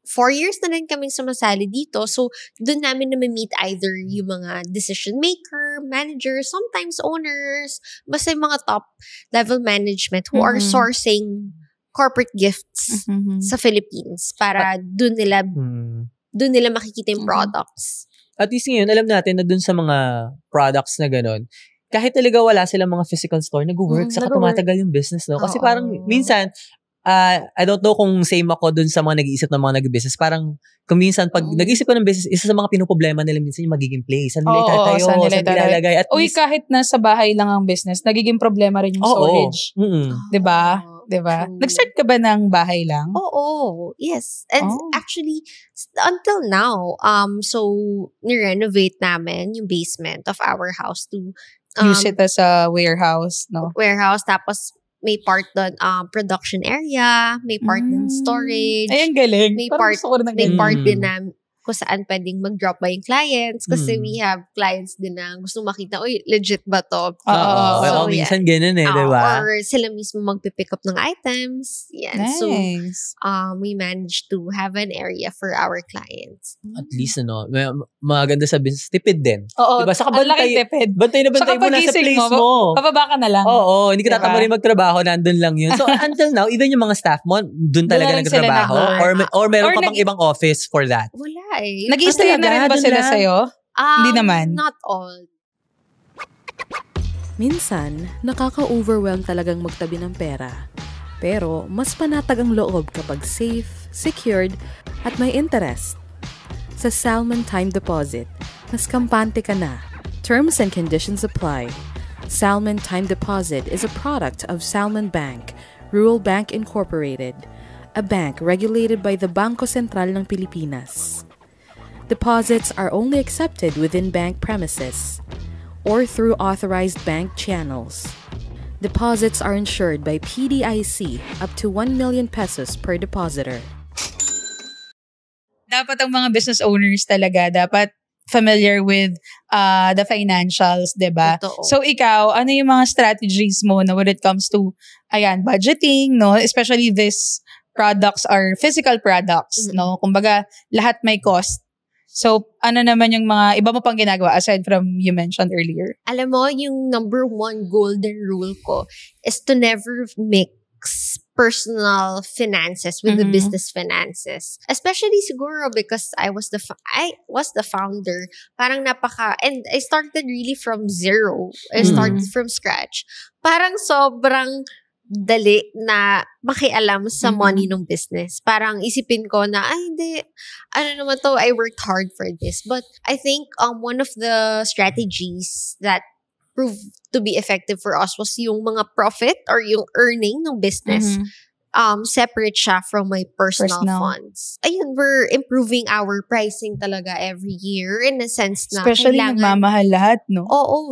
S2: 4 years na rin kaming sumasali dito. So, doon namin na-meet either yung mga decision maker, managers, sometimes owners, basta yung mga top level management who are sourcing corporate gifts sa Philippines para doon nila makikita yung products.
S1: At least ngayon, alam natin na dun sa mga products na gano'n, kahit talaga wala silang mga physical store, nag-work, saka tumatagal yung business, no? Kasi parang, minsan, I don't know kung same ako dun sa mga nag-iisip ng mga nag-business. Parang, kung minsan, pag nag-iisip ko ng business, isa sa mga pinoproblema nila minsan yung magiging place. Saan nila itatayo? Saan nila ilalagay?
S3: Uy, kahit nasa bahay lang ang business, nagiging problema rin yung storage. Diba? Diba? Nag-start ka ba ng bahay lang?
S2: Oo. Yes. And actually, until now, so, ni-renovate namin yung basement of our house to
S3: use it as a warehouse, no?
S2: Warehouse. Tapos, may part doon, production area, may part din storage.
S3: Ay, ang galing.
S2: May part din na kung saan pwedeng mag-drop by yung clients kasi we have clients din na gusto makita, uy, legit ba to?
S1: Oo, minsan ganun eh, diba?
S2: Or sila mismo magpipick up ng items. Yan.
S3: Nice.
S2: So, we managed to have an area for our clients.
S1: At least, maganda sa business, tipid din.
S3: Oo,
S1: diba? Saka bantay na bantay mo nasa place mo.
S3: Pababa ka na lang.
S1: Oo, hindi ka tatamari magtrabaho, nandun lang yun. So, until now, even yung mga staff mo, dun talaga nagtrabaho? Or meron ka pang ibang office for that?
S2: Wala eh.
S3: Nag-i-stay na rin ba sila sa'yo? Hindi naman.
S2: Not all.
S4: Minsan, nakaka-overwhelm talagang magtabi ng pera. Pero, mas panatag ang loob kapag safe, secured, at may interest. Sa Salmon Time Deposit, mas kampante ka na. Terms and conditions apply. Salmon Time Deposit is a product of Salmon Bank, Rural Bank Incorporated, a bank regulated by the Bangko Sentral ng Pilipinas. Deposits are only accepted within bank premises or through authorized bank channels. Deposits are insured by PDIC up to 1 million pesos per depositor.
S3: Dapat ang mga business owners talaga, dapat familiar with the financials, diba?
S2: Totoo.
S3: So ikaw, ano yung mga strategies mo na when it comes to, budgeting, no? Especially these products are physical products, no? Kumbaga, lahat may cost. So, ano naman yung mga iba mo pang ginagawa aside from you mentioned earlier?
S2: Alam mo, yung number 1 golden rule ko is to never mix personal finances with the business finances. Especially siguro because I was the founder. Parang and I started really from zero. I started from scratch. Parang sobrang dali na makialam sa money ng business. Parang isipin ko na, hindi, naman to, I worked hard for this. But I think one of the strategies that proved to be effective for us was yung mga profit or yung earning ng business. separate siya from my personal
S3: Personal.
S2: funds. Ayun, we're improving our pricing talaga every year in a sense na
S3: Especially
S2: kailangan,
S3: nagmamahal lahat, no?
S2: oo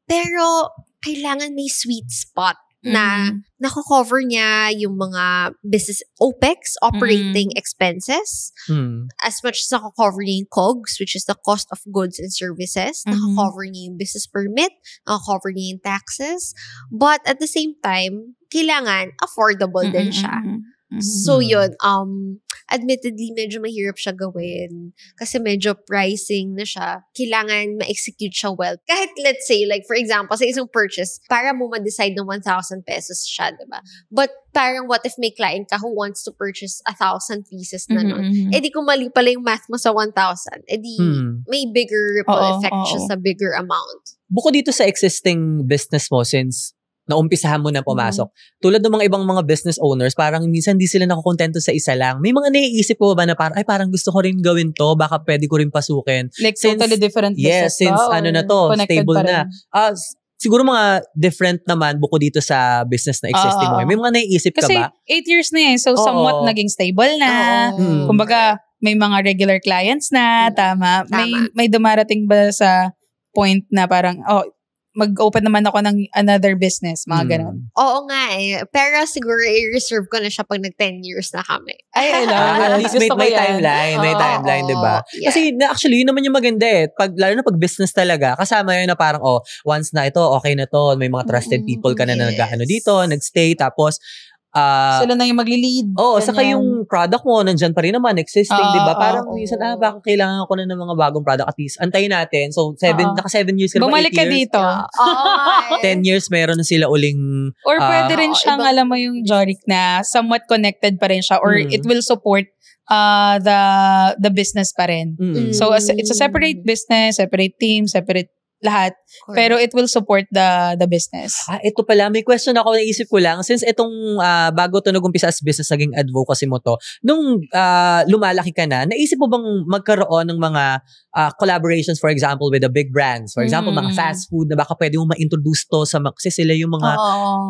S2: pero kailangan may sweet spot na nako-cover niya yung mga business OPEX, operating expenses, as much as nako-cover niya yung COGS, which is the cost of goods and services, nako-cover niya yung business permit, nako-cover niya yung taxes, but at the same time, kailangan affordable din siya. So yun, admittedly, medyo mahirap siya gawin kasi medyo pricing na siya. Kailangan ma-execute siya well. Kahit let's say, like for example, sa isang purchase, para mo ma-decide ng 1,000 pesos siya, diba? But parang what if may client ka who wants to purchase 1,000 pieces na nun? Eh di kung mali pala yung math mo sa 1,000, eh di may bigger ripple effect siya sa bigger amount.
S1: Bukod dito sa existing business mo, since naumpisahan mo na pumasok. Tulad ng mga ibang mga business owners, parang minsan hindi sila nakukontento sa isa lang. May mga naiisip po ba na parang gusto ko rin gawin to, baka pwede ko rin pasukin.
S3: Like totally different
S1: Yes,
S3: business
S1: since ano na to, stable na. Siguro mga different naman bukod dito sa business na existing mo. May mga naiisip ka
S3: kasi
S1: ba?
S3: Kasi 8 years na yan, so somewhat naging stable na. Kumbaga, may mga regular clients na, tama. May dumarating ba sa point na parang, mag-open naman ako ng another business, mga ganun.
S2: Oo nga eh. Pero siguro i-reserve ko na siya pag nag-10 years na kami.
S3: Ay,
S1: at least may timeline. May timeline, diba?
S2: Yeah.
S1: Kasi actually, yun naman yung maganda eh. Lalo na pag business talaga, kasama yun na parang, once na ito, okay na to. May mga trusted people ka na nag-ano dito, nag-stay. Tapos,
S3: sila na yung magli-lead.
S1: Saka yung product mo, nandyan pa rin naman, existing, diba? Parang minsan, baka kailangan ko na ng mga bagong product. At least, antayin natin. So, naka 7 years ka na.
S3: Bumalik ka dito.
S1: 10 years, meron na sila uling...
S3: Or pwede rin siyang, alam mo yung Jorik na somewhat connected pa rin siya or it will support the business pa rin. So, it's a separate business, separate team, separate lahat. Correct. Pero it will support the business.
S1: Ito pala, may question ako, naisip ko lang. Since itong bago to nag-umpisa as business, naging advocacy mo to, nung lumalaki ka na, naisip mo bang magkaroon ng mga collaborations, for example, with the big brands? For example, mga fast food na baka pwede mo ma-introduce to sa kasi sila yung mga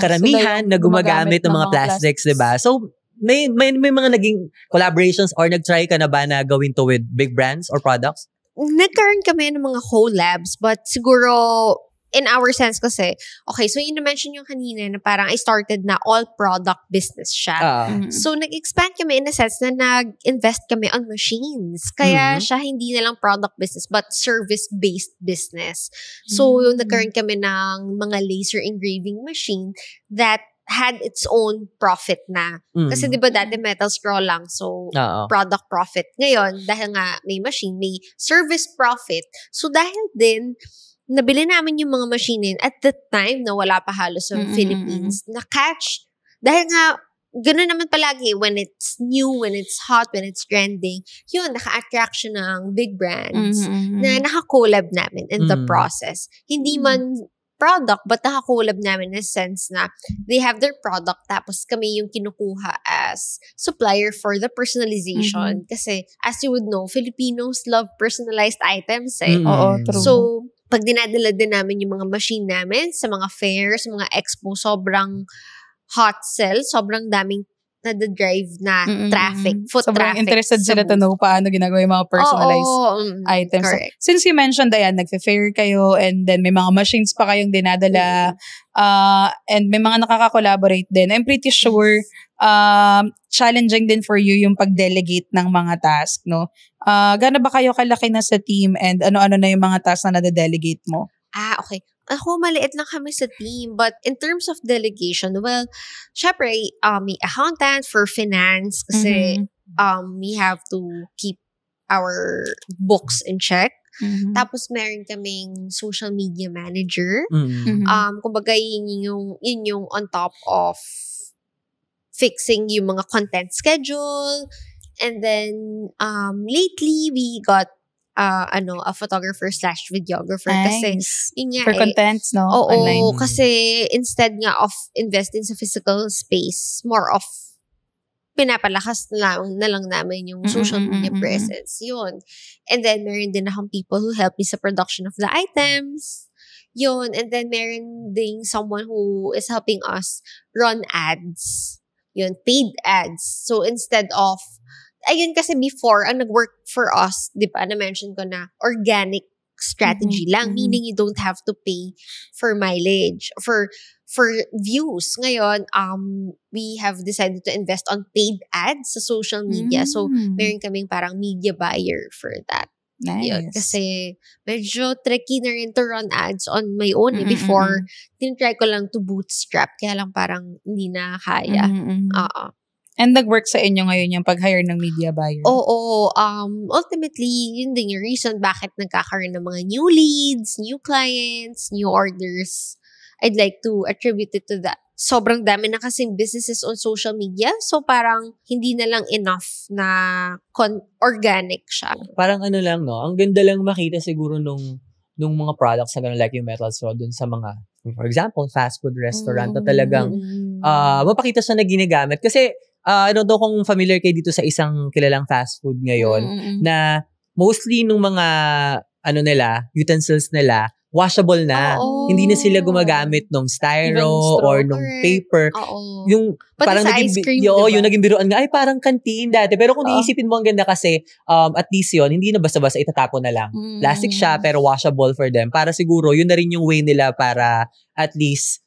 S1: karamihan na gumagamit ng mga plastics, diba? So, may mga naging collaborations or nag-try ka na ba na gawin to with big brands or products?
S2: Nagkaroon kami ng mga collabs, but siguro, in our sense kasi, okay, so yun na-mention yung kanina na parang I started na all-product business siya. So, nag-expand kami in a sense na nag-invest kami on machines. Kaya siya hindi na lang product business, but service-based business. So, nagkaroon kami ng mga laser engraving machine that had its own profit na. Kasi diba dati metal scroll lang, so product profit. Ngayon, dahil nga may machine, may service profit. So dahil din, nabili namin yung mga machine at the time na wala pa halos sa Philippines, na-catch. Dahil nga, gano'n naman palagi, when it's new, when it's hot, when it's trending, yun, naka-attract siya ng big brands na naka-collab namin in the process. Hindi man product, but nakakulab namin in a sense na they have their product tapos kami yung kinukuha as supplier for the personalization. Kasi, as you would know, Filipinos love personalized items eh.
S3: Oo, true.
S2: So, pag dinadala din namin yung mga machine namin sa mga fairs, mga expo, sobrang hot sell, sobrang daming na-drive na traffic, foot
S3: sobrang
S2: traffic.
S3: Interested sila to know paano ginagawa yung mga personalized items.
S2: Correct.
S3: So, since you mentioned, Ayan, nagfe-fair kayo and then may mga machines pa kayong dinadala and may mga nakaka-collaborate din. I'm pretty sure challenging din for you yung pag-delegate ng mga task, no? Gaano ba kayo kalaki na sa team and ano-ano na yung mga task na nade-delegate mo?
S2: Okay. Ako, maliit lang kami sa team. But in terms of delegation, well, syempre, may accountant for finance kasi we have to keep our books in check. Tapos, meron kaming social media manager. Kumbaga, yun yung on top of fixing yung mga content schedule. And then, lately, we got a photographer/videographer.
S3: Nice.
S2: Kasi, yun nga
S3: for contents, no?
S2: Oo,
S3: online.
S2: kasi instead nga of investing sa physical space, more of pinapalakas na lang namin yung social media presence. Yun. And then, meron din akong people who help me sa production of the items. Yun. And then, meron ding someone who is helping us run ads. yun, paid ads. So, instead of, ayun kasi before, ang nag-work for us, di ba, na-mention ko na, organic strategy lang. Meaning, you don't have to pay for mileage, for views. Ngayon, we have decided to invest on paid ads sa social media. So, meron kaming parang media buyer for that.
S3: Nice.
S2: Yun. Kasi medyo tricky na rin to run ads on my own. Before, tinitry ko lang to bootstrap. Kaya lang parang hindi na kaya.
S3: And nag-work sa inyo ngayon yung pag-hire ng media buyer?
S2: Oo. Ultimately, yun din yung reason bakit nagkakaroon ng mga new leads, new clients, new orders. I'd like to attribute it to that. Sobrang dami na kasing businesses on social media. So, parang hindi na lang enough na organic siya.
S1: Parang ano lang, no? Ang ganda lang makita siguro nung mga products na gano'n like yung Metal Straw dun sa mga, for example, fast food restaurant na talagang mapakita siya na ginagamit. Kasi, I don't know kung familiar kayo dito sa isang kilalang fast food ngayon na mostly nung mga utensils nila, washable na. Hindi na sila gumagamit nung styro or nung paper. Yung
S2: pati
S1: parang
S2: sa ice cream,
S1: diba?
S2: diba?
S1: Yung naging biruan nga, ay parang canteen dati. Pero kung iisipin mo ang ganda kasi, at least yun, hindi na basta-basta itatapon na lang. Plastic siya, pero washable for them. Para siguro, yun na rin yung way nila para at least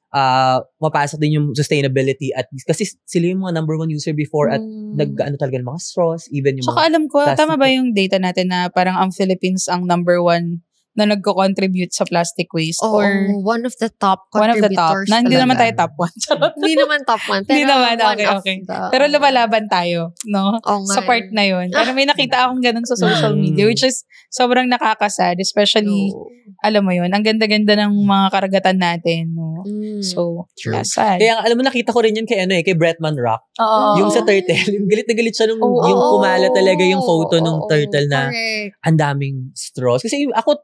S1: mapasok din yung sustainability at least. Kasi sila yung mga number one user before at nag-ano talaga ng mga straws, even yung
S3: Saka
S1: mga
S3: alam ko, tama ba yung data natin na parang ang Philippines ang number one na nagko-contribute sa plastic waste?
S2: Or
S3: one
S2: one of the top
S3: of the top?
S2: contributors.
S3: Na hindi naman tayo
S2: talaga.
S3: top one. Charot.
S2: Hindi naman top one. Pero
S3: Hindi naman,
S2: one
S3: okay,
S2: of
S3: okay.
S2: the-
S3: Pero lumalaban tayo, no?
S2: Oo nga
S3: Sa part na yun. Pero may nakita akong ganun sa social media, which is sobrang nakakasad, especially, alam mo yun, ang ganda-ganda ng mga karagatan natin, no? So,
S1: True.
S3: sad.
S1: Kaya alam mo, nakita ko rin yun kay kay Bretman Rock.
S3: Oo.
S1: Yung sa turtle, yung galit na galit siya nung
S3: Oo.
S1: yung kumala talaga yung photo nung
S2: Oo,
S1: turtle na
S2: correct.
S1: ang daming straws. Kasi ako,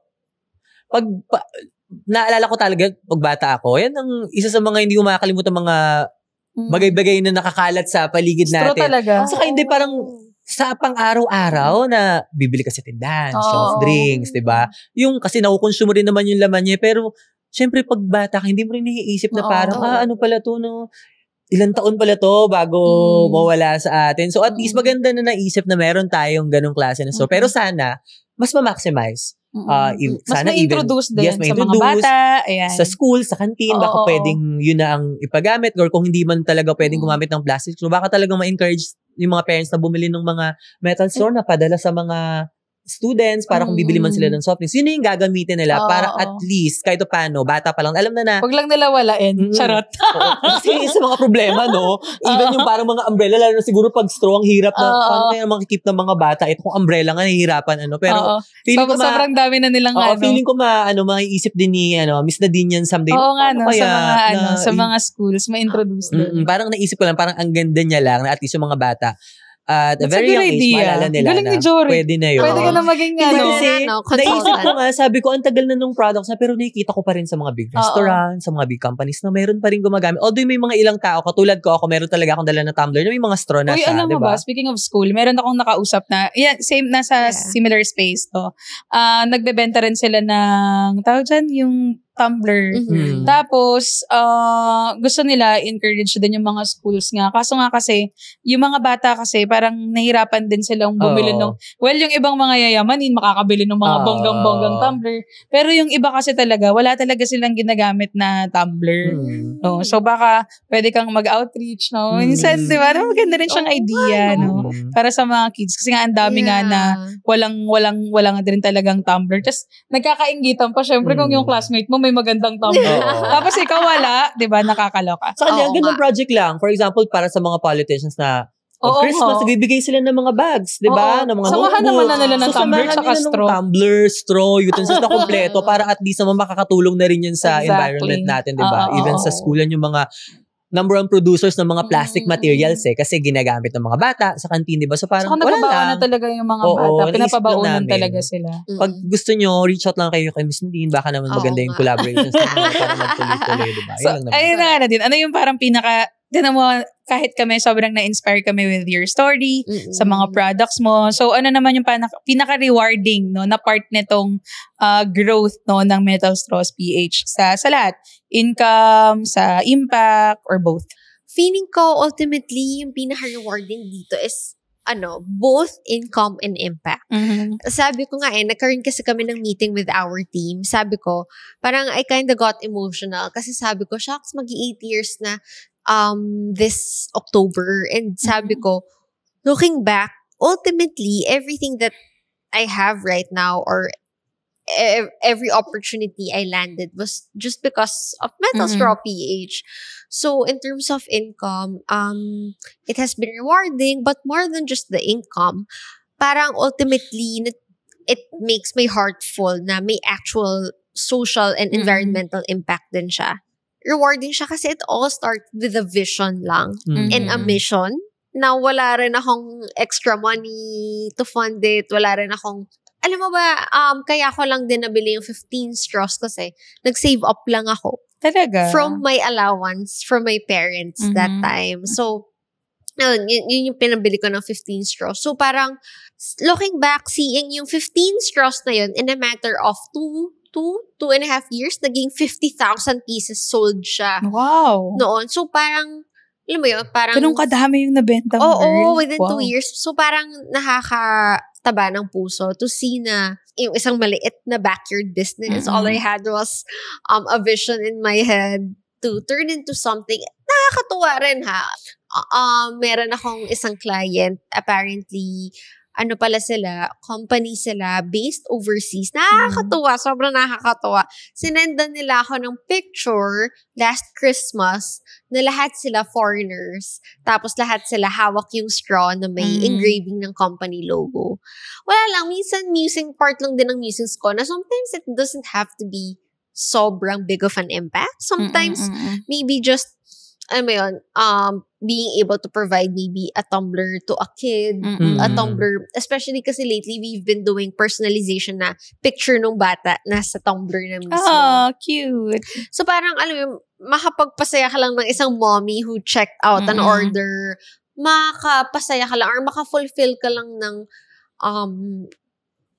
S1: naalala ko talaga, pag bata ako, yan ang isa sa mga hindi ko makakalimutan mga bagay-bagay na nakakalat sa paligid
S3: Straw
S1: natin.
S3: talaga.
S1: Saka hindi parang sa pang-araw-araw na bibili ka sa tindahan, soft drinks, diba? Yung, kasi nakukonsume rin naman yung laman niya, pero syempre pag bata ka, hindi mo rin naiisip na parang, ano pala to, no? Ilang taon pala to bago mawala sa atin. So at least maganda na naisip na meron tayong ganong klase na store. Pero sana, mas ma-maximize.
S3: Mas
S1: Sana
S3: ma-introduce din
S1: yes,
S3: sa mga bata. Ayan.
S1: Sa school, sa canteen, baka pwedeng yun na ang ipagamit or kung hindi man talaga pwedeng gumamit ng plastic straw, baka talagang ma-encourage yung mga parents na bumili ng mga metal straw na padala sa mga students para kung bibili man sila ng soft drinks. Yun na yung gagamitin nila para at least kahit paano, bata pa lang, alam na
S3: Huwag lang nila walain. Charot.
S1: Kasi yun sa mga problema, no? Even yung parang mga umbrella, lalo na siguro pag straw, ang hirap na, paano kaya makikip ng mga bata? Ito kung umbrella nga, nahihirapan, Pero, feeling ko
S3: sobrang dami na nilang
S1: feeling ko maiisip din ni, Miss Nadine yan someday.
S3: Oo nga, no?
S1: Kaya,
S3: sa mga schools, ma-introduce din.
S1: parang naisip ko lang, parang ang ganda niya lang, na at least yung mga bata, at a
S3: That's
S1: very
S3: a
S1: young
S3: good
S1: age,
S3: idea.
S1: maalala nila
S3: Galing
S1: na
S3: ni Jory.
S1: pwede na yun.
S3: Pwede ka na maging
S1: Kasi,
S2: consultant.
S1: naisip ko nga, sabi ko, ang tagal na nung products na, pero nakikita ko pa rin sa mga big restaurants, sa mga big companies na meron pa rin gumagamit. Although may mga ilang tao, katulad ko, meron talaga akong dala na tumbler na may mga straw na siya,
S3: alam mo ba, speaking of school, meron akong nakausap na, same, nasa similar space to. Nagbebenta rin sila ng, tawag dyan, yung tumbler. Tapos, gusto nila encourage din yung mga schools nga. Kaso nga kasi, yung mga bata kasi, parang nahirapan din silang bumili ng, yung ibang mga yayamanin, makakabili ng mga bonggang-bonggang tumbler. Pero yung iba kasi talaga, wala talaga silang ginagamit na tumbler. No? So, baka pwede kang mag-outreach, no? Minsan, di ba? Maganda rin siyang idea, no? Para sa mga kids. Kasi nga, ang dami nga na walang din talagang tumbler. Just, nagkakaingitan pa, syempre, kung yung classmate mo may magandang tumbler. Tapos ikaw wala, 'di ba? Nakakaloka.
S1: Sa kanya, gandang project lang. For example, para sa mga politicians na Christmas, nagbibigay sila ng mga bags, 'di ba? Ng mga
S3: samahan naman na nila ng tumbler
S1: samahan
S3: tsaka
S1: nila ng
S3: straw.
S1: Tumbler, straw, utensils na kompleto para at least naman makakatulong na rin yun sa environment natin, 'di ba? Even sa schoolan yung mga number one producers ng mga plastic materials kasi ginagamit ng mga bata sa canteen, di ba? So parang wala
S3: napabaon
S1: lang.
S3: na talaga yung mga bata. Pinapabaunan talaga sila.
S1: Pag gusto nyo, reach out lang kayo kay Miss Nadine. Baka naman maganda yung collaborations naman para magtuloy-tuloy, di ba?
S3: So, ayun na din. Ano yung parang tinan mo, kahit kami, sobrang na-inspire kami with your story, sa mga products mo. So, ano naman yung pinaka-rewarding, no, na part nitong growth, no, ng Metal Straws PH sa lahat? Income, sa impact, or both?
S2: feeling ko ultimately yung pinaka-rewarding dito is both income and impact. Sabi ko nga nagkaroon kasi kami ng meeting with our team. Sabi ko, parang I kinda got emotional kasi sabi ko, shucks, mag-8 years na this October. And sabi ko, looking back, ultimately, everything that I have right now or every opportunity I landed was just because of Metal Straw PH. So, in terms of income, it has been rewarding, but more than just the income, parang ultimately, it makes my heart full na may actual social and environmental impact din siya. Rewarding siya kasi it all starts with a vision lang and a mission na wala rin akong extra money to fund it, wala rin akong alam mo ba, kaya ko lang din nabili yung 15 straws kasi nag-save up lang ako.
S3: Talaga?
S2: From my allowance, from my parents that time. So, yun yung pinabili ko ng 15 straws. So, parang, looking back, seeing yung 15 straws na yun in a matter of 2.5 years, naging 50,000 pieces sold siya.
S3: Wow.
S2: Noon. So, parang, alam mo yun, parang...
S3: Ganun kadami yung nabenta mo,
S2: Oo, within 2 years. So, parang nakakataba ng puso to see na yung isang maliit na backyard business, all I had was a vision in my head to turn into something. Nakakatuwa rin ha. Meron akong isang client, apparently, company sila, based overseas. Nakakatuwa, sobrang nakakatuwa. Sinendan nila ako ng picture last Christmas na lahat sila foreigners. Tapos lahat sila hawak yung straw na may engraving ng company logo. Wala lang, minsan musing part lang din ng musings ko na sometimes it doesn't have to be sobrang big of an impact. Sometimes, maybe just being able to provide maybe a tumbler to a kid, a tumbler, especially kasi lately we've been doing personalization na picture nung bata nasa tumbler na mismo.
S3: Oh, cute.
S2: So parang, alam mo, makapagpasaya ka lang ng isang mommy who checked out an order, makapasaya ka lang or makafulfill ka lang ng,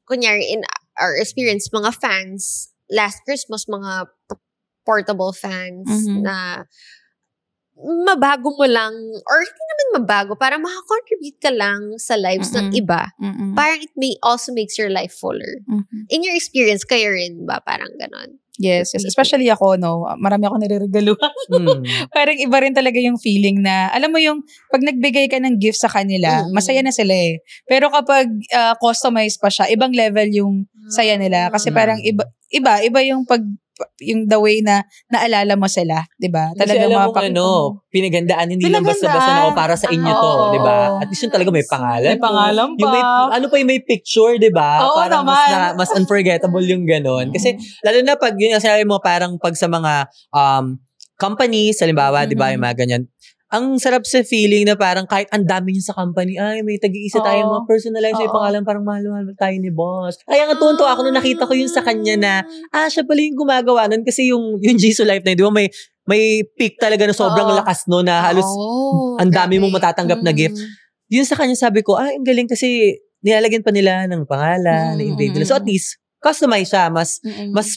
S2: kunyari in our experience, mga fans, last Christmas, mga portable fans na mabago mo lang, or hindi naman mabago, para makakontribute ka lang sa lives ng iba. Parang it may also makes your life fuller. In your experience, kayo rin ba? Parang ganon.
S3: Yes. Especially ako, marami ako nare-regaluhan. Parang iba rin talaga yung feeling na, alam mo yung, pag nagbigay ka ng gift sa kanila, masaya na sila eh. Pero kapag customized pa siya, ibang level yung saya nila. Kasi parang iba yung yung the way na naalala mo sila, 'di ba?
S1: Talaga pinagandaan, hindi lang basta-basta na para sa inyo to, 'di ba? At least yun talaga may pangalan.
S3: May pangalan pa.
S1: Yung may picture, 'di ba? Parang
S3: naman.
S1: mas unforgettable yung ganon. Kasi lalo na pag yun sabi mo parang pag sa mga companies, halimbawa, 'di ba, yung mga ganyan. Ang sarap sa feeling na parang kahit ang dami niyo sa company, may tag-iisa tayong mga personalized yung pangalan, parang mahal tayo ni boss. Kaya nga tuwan ako nung nakita ko yun sa kanya na, siya pala yung gumagawa nun kasi yung Jisoo Life na yun, di ba may peak talaga na sobrang lakas no na halos ang dami mong matatanggap na gift. Yun sa kanya sabi ko, ang galing kasi nilalagyan pa nila ng pangalan, na engrave nila. So at least, customize siya, mas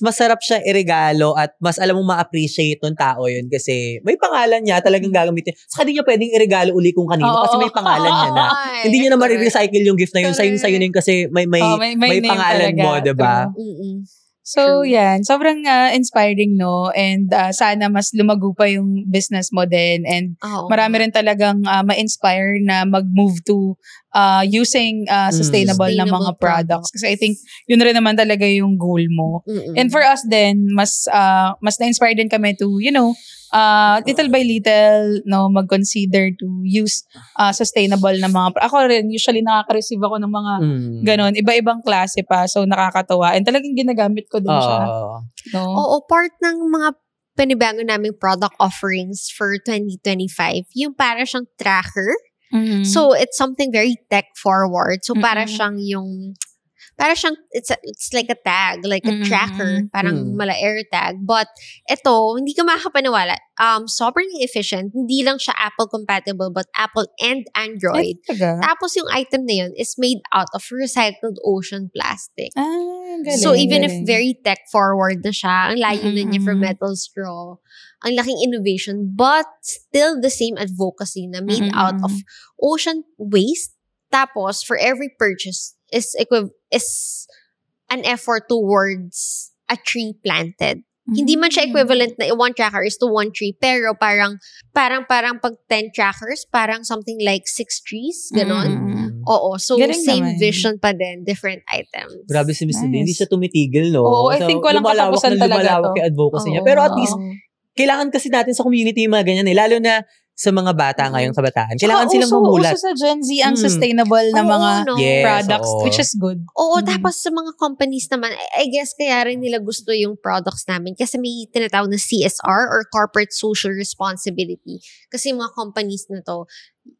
S1: masarap siya iregalo at mas alam mong ma-appreciate ng tao yun kasi may pangalan niya talagang gagamitin. Saka di niya pwedeng iregalo uli kung kanino kasi may pangalan niya na. Hindi niya na ma-recycle yung gift na yun. Sa'yo na yun kasi may pangalan mo, diba?
S3: So, yan. Sobrang inspiring, no? And sana mas lumago pa yung business mo din. And marami rin talagang ma-inspire na mag-move to using sustainable na mga products. Kasi I think yun rin naman talaga yung goal mo. And for us din, mas na-inspire din kami to, little by little, mag-consider to use sustainable na mga ako rin, usually nakaka-receive ako ng mga ganon, iba-ibang klase pa. So, nakakatawa. And talagang ginagamit ko din siya.
S2: Oo, part ng mga panibago naming product offerings for 2025, yung para siyang tracker. So, it's something very tech-forward. So, para siyang it's like a tag, like a tracker, parang mala air tag. But, ito, hindi ka makakapaniwala. Sobrang efficient. Hindi lang siya Apple compatible, but Apple and Android. Tapos, yung item na yun is made out of recycled ocean plastic.
S3: Galing,
S2: so, even if very tech-forward na siya, ang layo na niya from metal straw, ang laking innovation, but still the same advocacy na made out of ocean waste. Tapos, for every purchase is an effort towards a tree planted. Hindi man siya equivalent na 1 tracker is to 1 tree, pero parang pag 10 trackers, parang something like 6 trees, ganon. Oo, so
S3: Galing
S2: same
S3: naman.
S2: vision pa din, different items.
S1: Grabe si Miss
S3: Nice.
S1: Nadine, hindi siya tumitigil, no?
S3: Oo, I think walang katapusan talaga to.
S1: Lumalawak yung advocacy niya.
S2: Oo.
S1: Pero at least, kailangan kasi natin sa community yung mga ganyan eh. Lalo na sa mga bata ngayong kabataan. Kailangan silang mamulat.
S3: Uso sa Gen Z ang sustainable na
S2: Oo,
S3: mga
S2: no?
S1: Yes,
S3: products,
S1: oo.
S3: which is good.
S2: Oo, tapos sa mga companies naman, I guess kaya rin nila gusto yung products namin kasi may tinatawag na CSR or Corporate Social Responsibility. Kasi yung mga companies na to,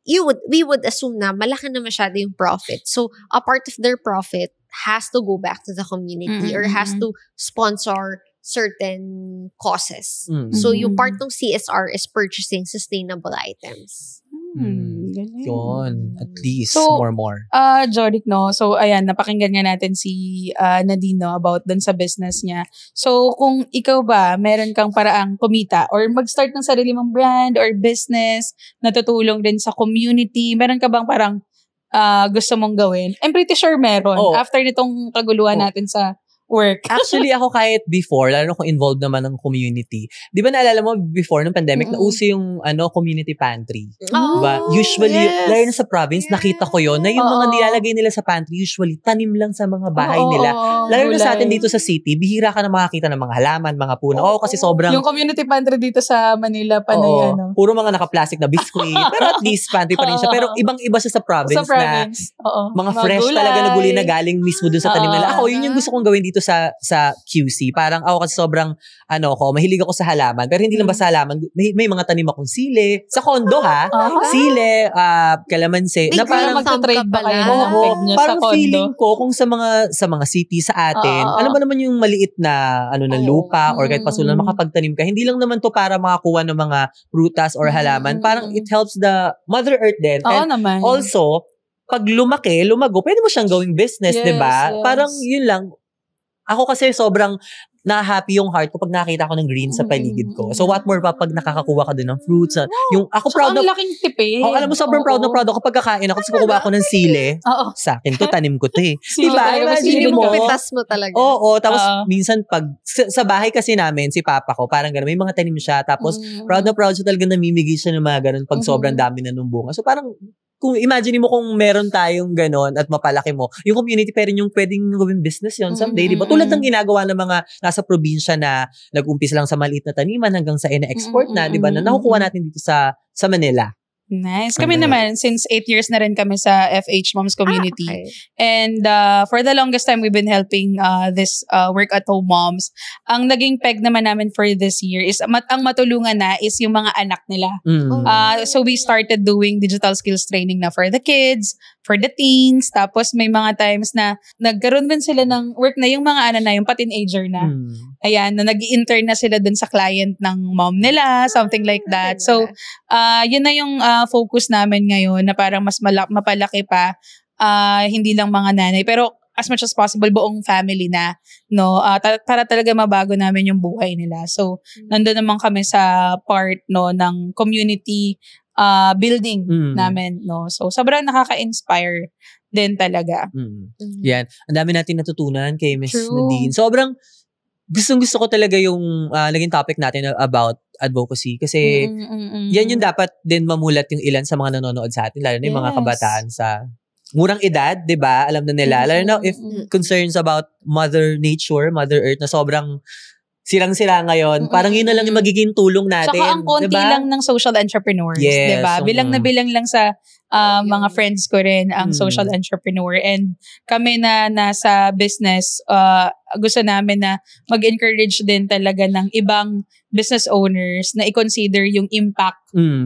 S2: we would assume na malaki na masyado yung profit. So, a part of their profit has to go back to the community or has to sponsor certain causes. So, yung part ng CSR is purchasing sustainable items.
S3: Galing.
S1: Yun. At least,
S3: So,
S1: more.
S3: Joric, no? So, ayan, napakinggan nga natin si Nadine, no, about dun sa business niya. So, kung ikaw ba, meron kang paraang kumita or mag-start ng sarili mong brand or business na tutulong din sa community, meron ka bang parang gusto mong gawin? I'm pretty sure meron.
S1: Oo.
S3: After nitong kaguluhan natin sa work.
S1: Actually, ako kahit before, lalo na kung involved naman ng community. Di ba naalala mo, before ng pandemic, nauso yung community pantry. Diba? Usually, lalo na sa province, nakita ko yon na yung mga nilalagay nila sa pantry, usually, tanim lang sa mga bahay nila. Lalo na sa atin dito sa city, bihira ka na makakita ng mga halaman, mga puno. Kasi sobrang...
S3: Yung community pantry dito sa Manila, panay,
S1: puro mga naka-plastic na biscuit. Pero at least, pantry pa rin siya. Pero ibang-iba siya sa province, na mga fresh
S3: gulay.
S1: talaga na gulay na galing mismo dun sa tanim nila. Ako, yun yung gusto kong gawin dito sa QC. Parang ako kasi sobrang mahilig ako sa halaman. Pero hindi lang ba sa halaman, may mga tanim akong sili. Sa kondo sili, kalamansi.
S2: May
S1: Na parang
S3: magta-trade ba kayo
S2: pala.
S3: ng peg nyo sa
S1: parang
S3: kondo?
S1: feeling ko kung sa mga city sa atin, alam mo naman yung maliit na na lupa or kahit pasulan makapagtanim ka. Hindi lang naman to para makakuha ng mga prutas or halaman. Parang it helps the Mother Earth din.
S3: Oo
S1: And
S3: naman.
S1: also, pag lumago, pwede mo siyang gawing business,
S3: Yes,
S1: 'di ba?
S3: yes.
S1: Parang yun lang. Ako kasi sobrang na-happy yung heart ko pag nakita ko ng green sa paligid ko. So what more pa pag nakakakuha ka din ng fruits. Yung ako proud
S3: ang
S1: na...
S3: laking tipid.
S1: alam mo, sobrang proud na proud ako pag kakain ako kasi kukuha ako ng sili. Sa akin to, tanim ko to eh.
S3: Sili
S1: Diba?
S3: talaga,
S1: Imagine
S3: sili
S1: mo.
S2: Pitas mo talaga.
S1: Oo, tapos minsan pag sa bahay kasi namin, si papa ko, parang gano'n, may mga tanim siya. Tapos proud na proud siya talaga namimigay siya ng mga gano'n pag sobrang dami na nung bunga. So parang, kung imagine mo kung meron tayong ganon at mapalaki mo, yung community pa rin yung pwedeng gawing business yon someday, di ba? Tulad ng ginagawa ng mga nasa probinsya na nag-umpisa lang sa maliit na taniman hanggang sa ina-export na, di ba? Na nakukuha natin dito sa Manila.
S3: Nice. Kami naman, since 8 years na rin kami sa FH Moms Community.
S2: Okay.
S3: And for the longest time, we've been helping this work-at-home moms. Ang naging peg naman namin for this year is, ang matulungan na is yung mga anak nila. So we started doing digital skills training na for the kids, for the teens. Tapos may mga times na nagkaroon din sila ng work na yung mga yung pa-teenager na. Ayan, na nag-intern na sila dun sa client ng mom nila, something like that. So, yun na yung focus namin ngayon na parang mas mapalaki pa, hindi lang mga nanay. Pero as much as possible, buong family na, no? Para talaga mabago namin yung buhay nila. So, nandun naman kami sa part, no, ng community building namin, no? So, sobrang nakaka-inspire din talaga.
S1: Yan. Ang dami natin natutunan kay Miss
S2: True.
S1: Nadine. Sobrang gusto ko talaga yung naging topic natin about advocacy kasi yan yung dapat din mamulat yung ilan sa mga nanonood sa atin, lalo na yung mga
S3: Yes.
S1: kabataan sa murang edad, 'di ba? Alam na nila, lalo na if concerns about Mother Nature, Mother Earth na sobrang sirang-sira ngayon, parang yun na lang yung magiging tulong natin.
S3: Saka ang konti
S1: diba?
S3: lang ng social entrepreneurs,
S1: Yes,
S3: 'di ba? Bilang na bilang lang sa mga friends ko rin ang social entrepreneur, and kami na nasa business, gusto namin na mag-encourage din talaga ng ibang business owners na i-consider yung impact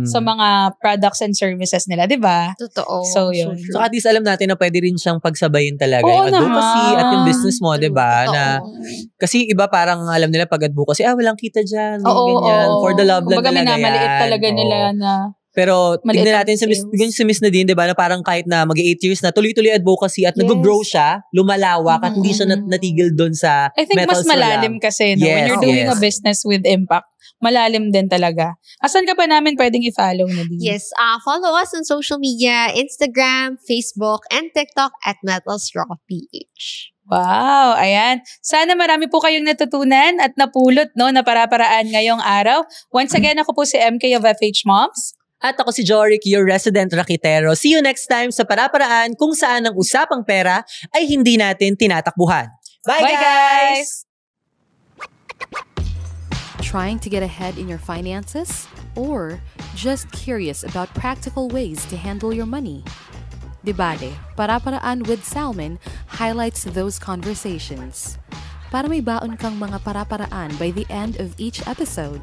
S3: sa mga products and services nila, 'di ba?
S2: Totoo.
S3: So, yun.
S2: true.
S1: So at least alam natin na pwede rin siyang pagsabayin talaga
S3: Oo
S1: yung advocacy
S3: naman.
S1: at yung business mo, 'di ba?
S2: Totoo.
S1: Na kasi iba parang alam nila pag advocacy, walang kita diyan,
S3: Oo,
S1: ganyan.
S3: oo.
S1: For the love lang
S3: Kumbaga,
S1: talaga
S3: minamaliit
S1: yan.
S3: talaga
S1: Oo.
S3: nila na
S1: Pero
S3: Maliit
S1: tignan
S3: ang
S1: natin
S3: sales.
S1: si Miss Nadine, 'di ba? Na parang kahit na mag-8 years na, tuloy-tuloy advocacy at
S2: Yes.
S1: nag-grow siya, lumalawak at hindi siya natigil doon sa
S3: I think
S1: metal
S3: mas malalim kasi, no? When
S1: Yes,
S3: you're doing a
S1: yes.
S3: business with impact, malalim din talaga. Asan ka pa namin pwedeng i-follow, Nadine?
S2: Yes, follow us on social media, Instagram, Facebook, and TikTok at Metal Straw PH.
S3: Wow, ayan. Sana marami po kayong natutunan at napulot, no, na para-paraan ngayong araw. Once again, ako po si MK of FH Moms.
S1: At ako si Joric, your resident rakitero. See you next time sa Para-Paraan kung saan ang usapang pera ay hindi natin tinatakbuhan. Bye,
S3: Bye, guys!
S4: Trying to get ahead in your finances? Or just curious about practical ways to handle your money? Di bale, Para-Paraan with Salmon highlights those conversations. Para may baon kang mga para-paraan by the end of each episode.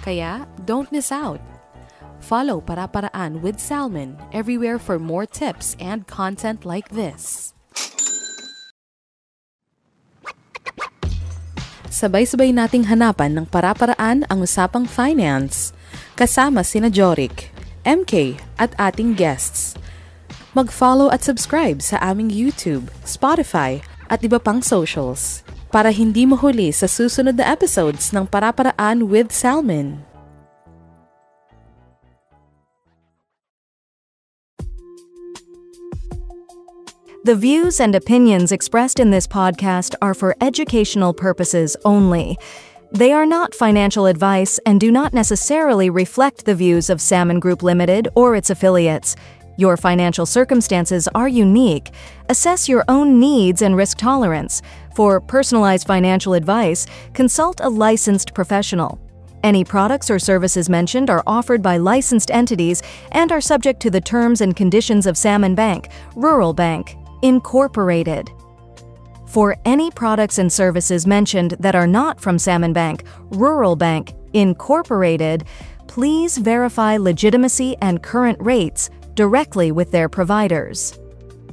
S4: Kaya, don't miss out. Follow Para-Paraan with Salmon everywhere for more tips and content like this. Sabay-sabay nating hanapan ng para-paraan ang usapang finance. Kasama sina Joric, MK at ating guests. Mag-follow at subscribe sa aming YouTube, Spotify at iba pang socials para hindi mahuli sa susunod na episodes ng Para-Paraan with Salmon.
S5: The views and opinions expressed in this podcast are for educational purposes only. They are not financial advice and do not necessarily reflect the views of Salmon Group Limited or its affiliates. Your financial circumstances are unique. Assess your own needs and risk tolerance. For personalized financial advice, consult a licensed professional. Any products or services mentioned are offered by licensed entities and are subject to the terms and conditions of Salmon Bank, Rural Bank, Incorporated. For any products and services mentioned that are not from Salmon Bank, Rural Bank, Incorporated, please verify legitimacy and current rates directly with their providers.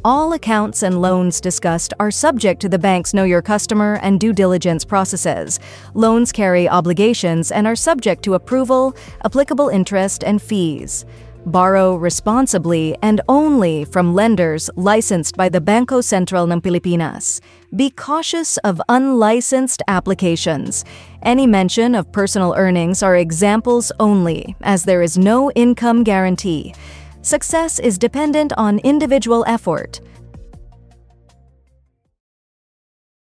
S5: All accounts and loans discussed are subject to the bank's Know Your Customer and due diligence processes. Loans carry obligations and are subject to approval, applicable interest, and fees. Borrow responsibly and only from lenders licensed by the Bangko Sentral ng Pilipinas. Be cautious of unlicensed applications. Any mention of personal earnings are examples only, as there is no income guarantee. Success is dependent on individual effort.